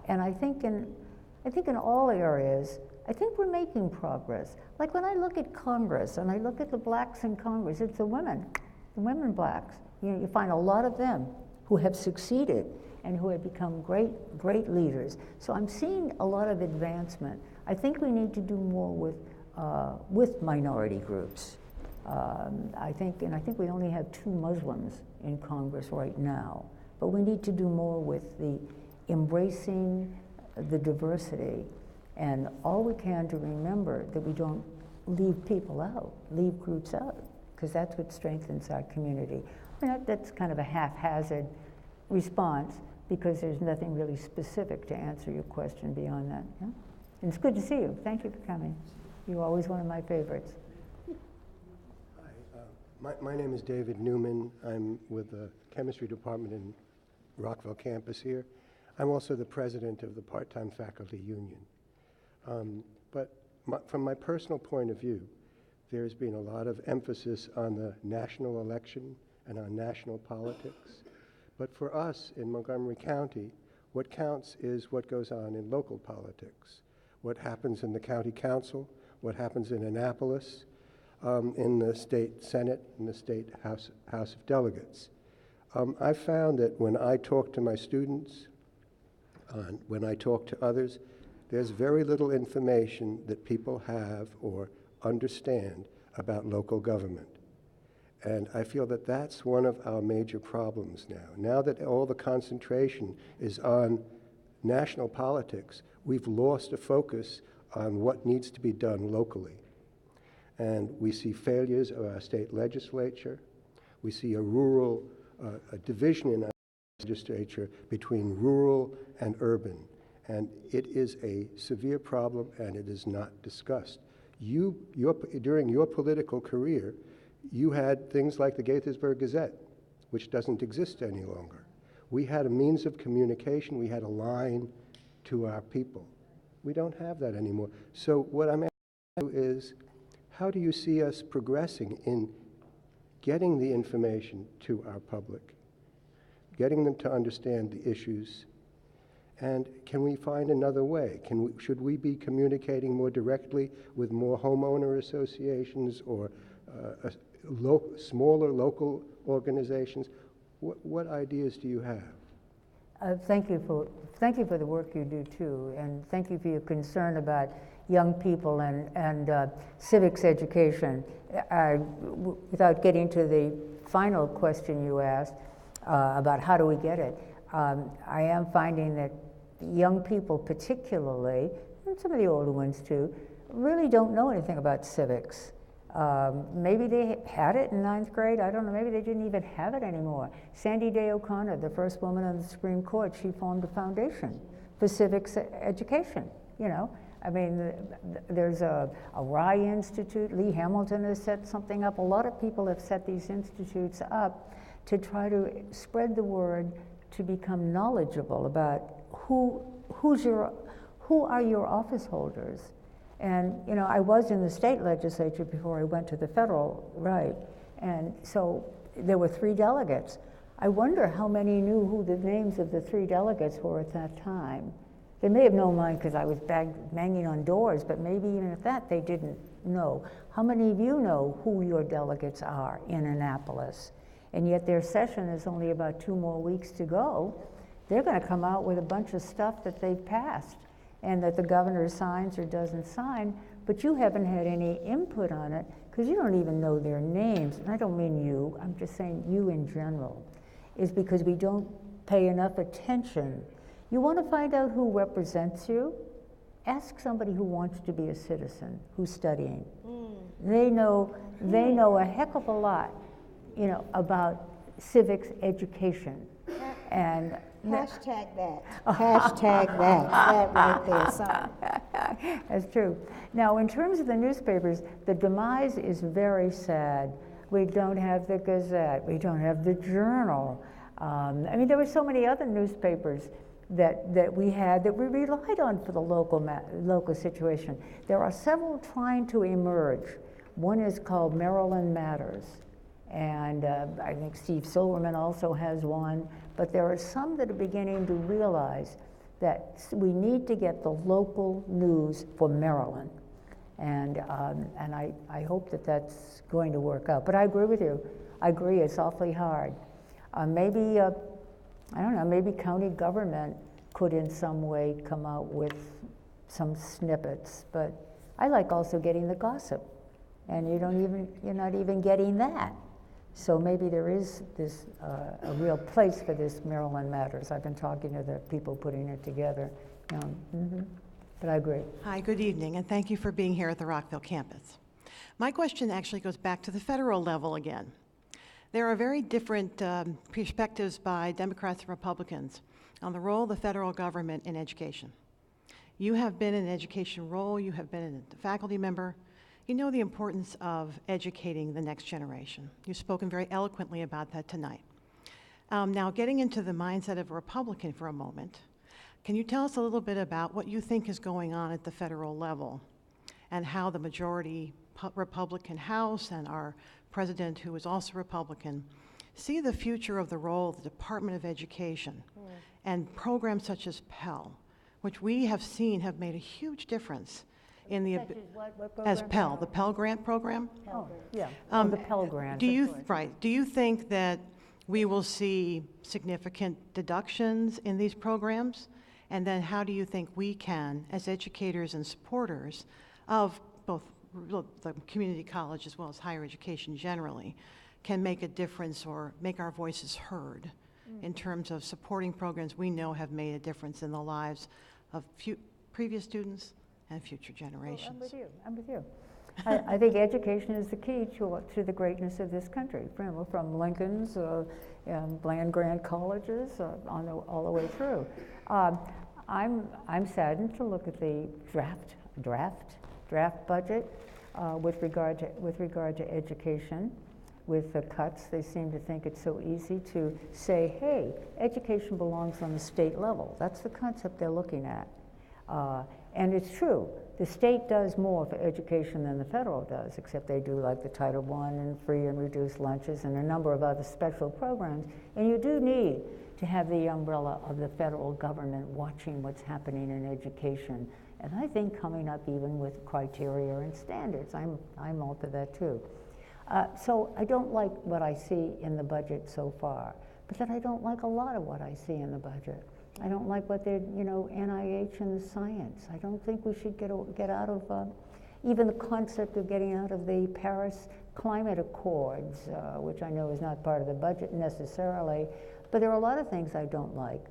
[SPEAKER 11] And I think in all areas, I think we're making progress. Like when I look at Congress and I look at the blacks in Congress, it's the women blacks. You find a lot of them who have succeeded and who have become great leaders. So I'm seeing a lot of advancement. I think we need to do more with minority groups. I think we only have 2 Muslims in Congress right now, but we need to do more with the embracing the diversity, and all we can to remember that we don't leave people out, leave groups out, because that's what strengthens our community. That's kind of a haphazard response, because there's nothing really specific to answer your question beyond that. Yeah? And it's good to see you. Thank you for coming. You're always one of my favorites.
[SPEAKER 14] Hi, my name is David Newman. I'm with the chemistry department in Rockville campus here. I'm also the president of the part-time faculty union. From my personal point of view, there's been a lot of emphasis on the national election and on national politics. But for us in Montgomery County, what counts is what goes on in local politics, what happens in the county council, what happens in Annapolis, in the state Senate, in the state House of Delegates. I found that when I talk to my students, when I talk to others, there's very little information that people have or understand about local government. And I feel that that's one of our major problems now. Now that all the concentration is on national politics, we've lost a focus on what needs to be done locally. And we see failures of our state legislature. We see a division in our legislature between rural and urban. And it is a severe problem, and it is not discussed. During your political career, you had things like the Gaithersburg Gazette, which doesn't exist any longer. We had a means of communication. We had a line to our people. We don't have that anymore. So what I'm asking you is, how do you see us progressing in getting the information to our public, getting them to understand the issues? And can we find another way? Should we be communicating more directly with more homeowner associations or smaller local organizations? What ideas do you have?
[SPEAKER 11] Thank you for the work you do too, and thank you for your concern about young people and civics education. Without getting to the final question you asked about how do we get it, I am finding that young people particularly, and some of the older ones too, really don't know anything about civics. Maybe they had it in 9th grade, I don't know, maybe they didn't even have it anymore. Sandy Day O'Connor, the first woman on the Supreme Court, she formed a foundation for civics education, you know. I mean, there's a Rye Institute, Lee Hamilton has set something up. A lot of people have set these institutes up to try to spread the word, to become knowledgeable about who are your office holders. And, you know, I was in the state legislature before I went to the federal, right? And so there were 3 delegates. I wonder how many knew who the names of the 3 delegates were at that time. They may have known mine because I was banging on doors, but maybe even at that they didn't know. How many of you know who your delegates are in Annapolis? And yet their session is only about 2 more weeks to go. They're going to come out with a bunch of stuff that they've passed and that the governor signs or doesn't sign, but you haven't had any input on it because you don't even know their names. And I don't mean you, I'm just saying you in general, is because we don't pay enough attention. You want to find out who represents you? Ask somebody who wants to be a citizen, who's studying. They know a heck of a lot, you know, about civics education. And
[SPEAKER 1] Hashtag that. Hashtag that. That right there, sorry.
[SPEAKER 11] that's true. Now, in terms of the newspapers, the demise is very sad. We don't have the Gazette. We don't have the Journal. I mean, there were so many other newspapers that we had that we relied on for the local situation. There are several trying to emerge. One is called Maryland Matters, and I think Steve Silverman also has one, but there are some that are beginning to realize that we need to get the local news for Maryland. And I hope that that's going to work out. But I agree with you. I agree, it's awfully hard. Maybe, I don't know, maybe county government could in some way come out with some snippets, but I like also getting the gossip, and you're not even getting that. So maybe there is this, a real place for this Maryland Matters. I've been talking to the people putting it together. But I agree.
[SPEAKER 15] Hi, good evening, and thank you for being here at the Rockville campus. My question actually goes back to the federal level again. There are very different perspectives by Democrats and Republicans on the role of the federal government in education. You have been in an education role, you have been a faculty member, you know the importance of educating the next generation. You've spoken very eloquently about that tonight. Now, getting into the mindset of a Republican for a moment, can you tell us a little bit about what you think is going on at the federal level and how the majority Republican House and our president, who is also Republican, see the future of the role of the Department of Education and programs such as Pell, which we have seen have made a huge difference in the, as Pell, the Pell Grant program?
[SPEAKER 11] Oh, yeah, the Pell Grant.
[SPEAKER 15] Do you think that we will see significant deductions in these programs? And then how do you think we can, as educators and supporters of both the community college as well as higher education generally, can make a difference or make our voices heard in terms of supporting programs we know have made a difference in the lives of previous students and future generations?
[SPEAKER 11] Well, I'm with you. I think education is the key to the greatness of this country, from Lincoln's and land-grant colleges all the way through. I'm saddened to look at the draft budget with regard to education. With the cuts, they seem to think it's so easy to say, hey, education belongs on the state level. That's the concept they're looking at. And it's true, the state does more for education than the federal does, except they do like the Title I and free and reduced lunches and a number of other special programs. And you do need to have the umbrella of the federal government watching what's happening in education. And I think coming up even with criteria and standards. I'm all for that too. So I don't like what I see in the budget so far, but then I don't like a lot of what I see in the budget. I don't like what they're, NIH and the science. I don't think we should get out of, even the concept of getting out of the Paris Climate Accords, which I know is not part of the budget necessarily, but there are a lot of things I don't like.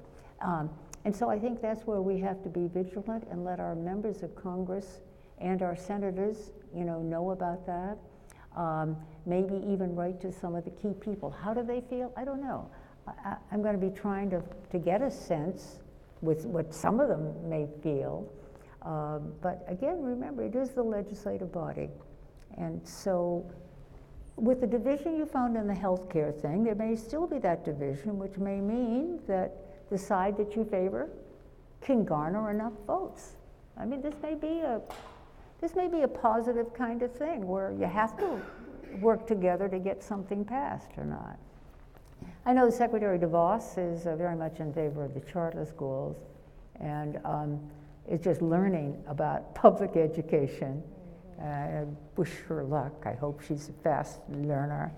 [SPEAKER 11] And so I think that's where we have to be vigilant and let our members of Congress and our senators, know about that. Maybe even write to some of the key people. How do they feel? I don't know. I'm going to be trying to get a sense with what some of them may feel. But again, remember, it is the legislative body. And so with the division you found in the healthcare thing, there may still be that division, which may mean that the side that you favor can garner enough votes. I mean, this may be a positive kind of thing where you have to work together to get something passed or not. I know Secretary DeVos is very much in favor of the charter schools and is just learning about public education. I wish her luck. I hope she's a fast learner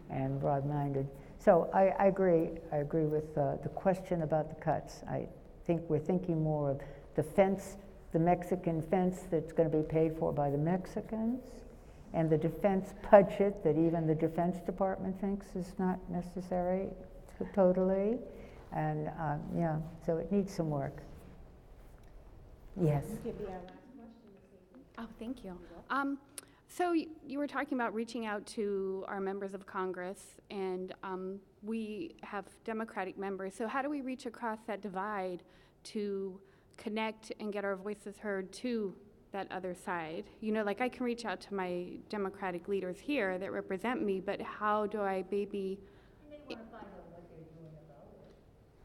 [SPEAKER 11] and broad-minded. So I agree. I agree with the question about the cuts. I think we're thinking more of the fence, the Mexican fence that's going to be paid for by the Mexicans, and the defense budget that even the Defense Department thinks is not necessary totally. And yeah, so it needs some work. Yes.
[SPEAKER 16] Oh, thank you. So you were talking about reaching out to our members of Congress, and we have Democratic members. So how do we reach across that divide to connect and get our voices heard to that other side? You know, like I can reach out to my Democratic leaders here that represent me, but how do I maybe...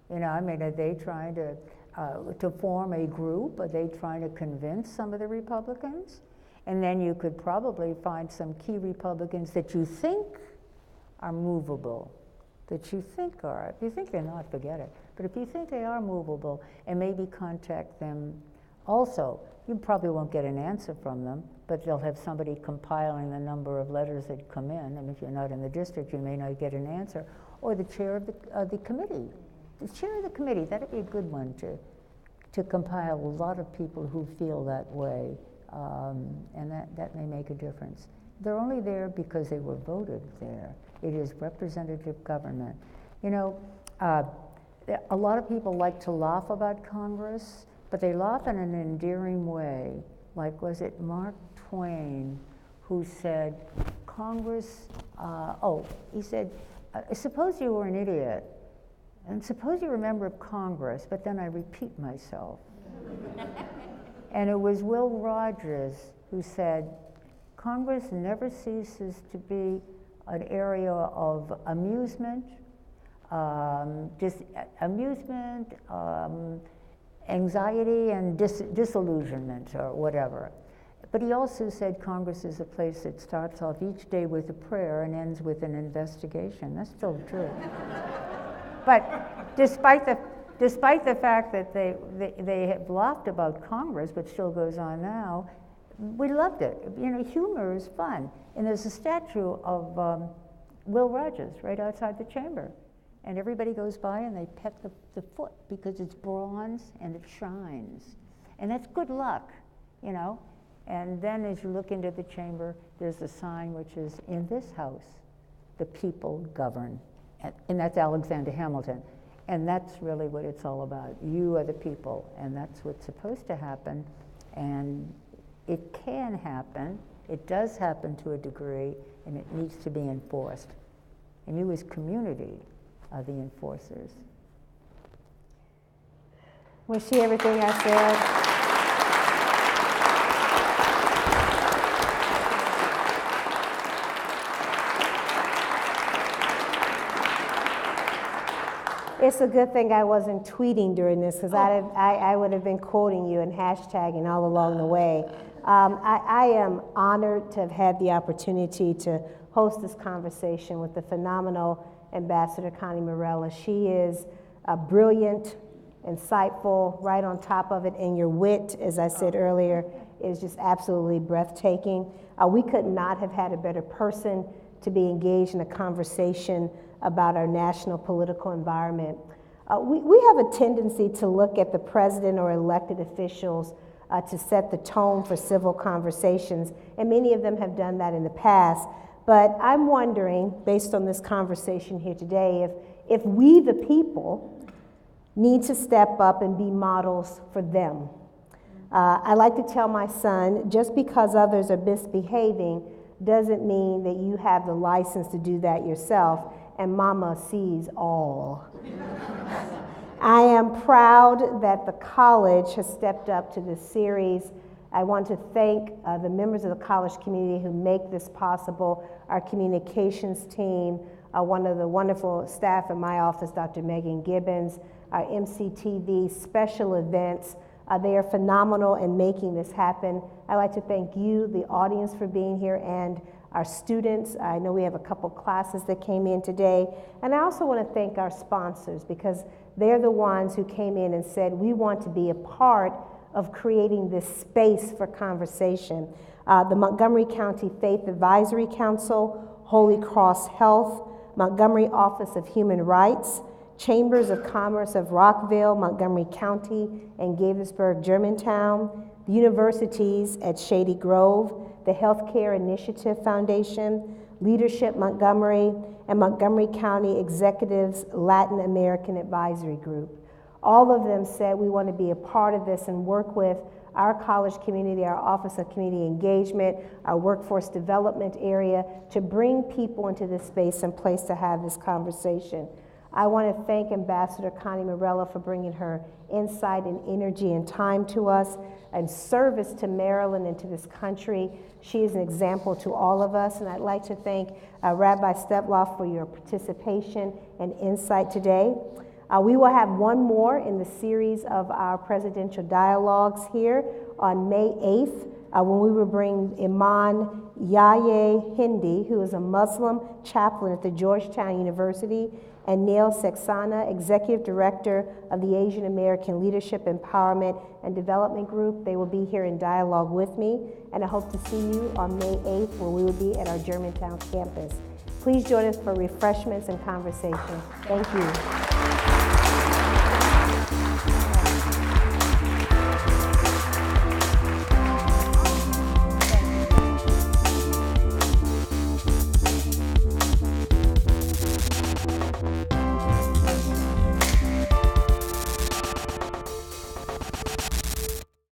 [SPEAKER 11] You know, I mean, are they trying to form a group? Are they trying to convince some of the Republicans? And then you could probably find some key Republicans that you think are movable, that you think are. If you think they're not, forget it. But if you think they are movable, and maybe contact them also. You probably won't get an answer from them, but they'll have somebody compiling the number of letters that come in, and if you're not in the district, you may not get an answer. Or the chair of the committee. The chair of the committee, that'd be a good one to compile a lot of people who feel that way, and that may make a difference. They're only there because they were voted there. It is representative government. You know, a lot of people like to laugh about Congress, but they laugh in an endearing way. Like, was it Mark Twain who said, Congress, he said, suppose you were an idiot, and suppose you're a member of Congress, but then I repeat myself. And it was Will Rogers who said, Congress never ceases to be an area of amusement, anxiety and disillusionment or whatever. But he also said Congress is a place that starts off each day with a prayer and ends with an investigation. That's still true. But despite the fact that they have laughed about Congress, which still goes on now, we loved it. You know, humor is fun. And there's a statue of Will Rogers right outside the chamber. And everybody goes by and they pet the foot because it's bronze and it shines. And that's good luck, you know. And then as you look into the chamber, there's a sign which is, in this house, the people govern. And that's Alexander Hamilton. And that's really what it's all about. You are the people, and that's what's supposed to happen. And it can happen. It does happen to a degree, and it needs to be enforced. And you as community are the enforcers.
[SPEAKER 1] Was she everything I said? It's a good thing I wasn't tweeting during this, because I would have been quoting you and hashtagging all along the way. I am honored to have had the opportunity to host this conversation with the phenomenal Ambassador Connie Morella. She is brilliant, insightful, right on top of it, and your wit, as I said earlier, is just absolutely breathtaking. We could not have had a better person to be engaged in a conversation about our national political environment. We have a tendency to look at the president or elected officials to set the tone for civil conversations, and many of them have done that in the past. But I'm wondering, based on this conversation here today, if we, the people, need to step up and be models for them. I like to tell my son, just because others are misbehaving doesn't mean that you have the license to do that yourself, and mama sees all. I am proud that the college has stepped up to this series. I want to thank the members of the college community who make this possible, our communications team, one of the wonderful staff in my office, Dr. Megan Gibbons, our MCTV special events. They are phenomenal in making this happen. I'd like to thank you, the audience, for being here, and our students. I know we have a couple classes that came in today. And I also want to thank our sponsors, because they're the ones who came in and said, we want to be a part of creating this space for conversation. The Montgomery County Faith Advisory Council, Holy Cross Health, Montgomery Office of Human Rights, Chambers of Commerce of Rockville, Montgomery County, and Gaithersburg, Germantown, the universities at Shady Grove, the Healthcare Initiative Foundation, Leadership Montgomery, and Montgomery County Executives Latin American Advisory Group. All of them said we want to be a part of this and work with our college community, our Office of Community Engagement, our workforce development area, to bring people into this space and place to have this conversation. I want to thank Ambassador Connie Morella for bringing her insight and energy and time to us and service to Maryland and to this country. She is an example to all of us, and I'd like to thank Rabbi Steploff for your participation and insight today. We will have one more in the series of our presidential dialogues here on May 8th when we will bring Iman Yahya Hindi, who is a Muslim chaplain at the Georgetown University, and Neil Saxena, Executive Director of the Asian American Leadership Empowerment and Development Group. They will be here in dialogue with me, and I hope to see you on May 8th where we will be at our Germantown campus. Please join us for refreshments and conversation. Thank you.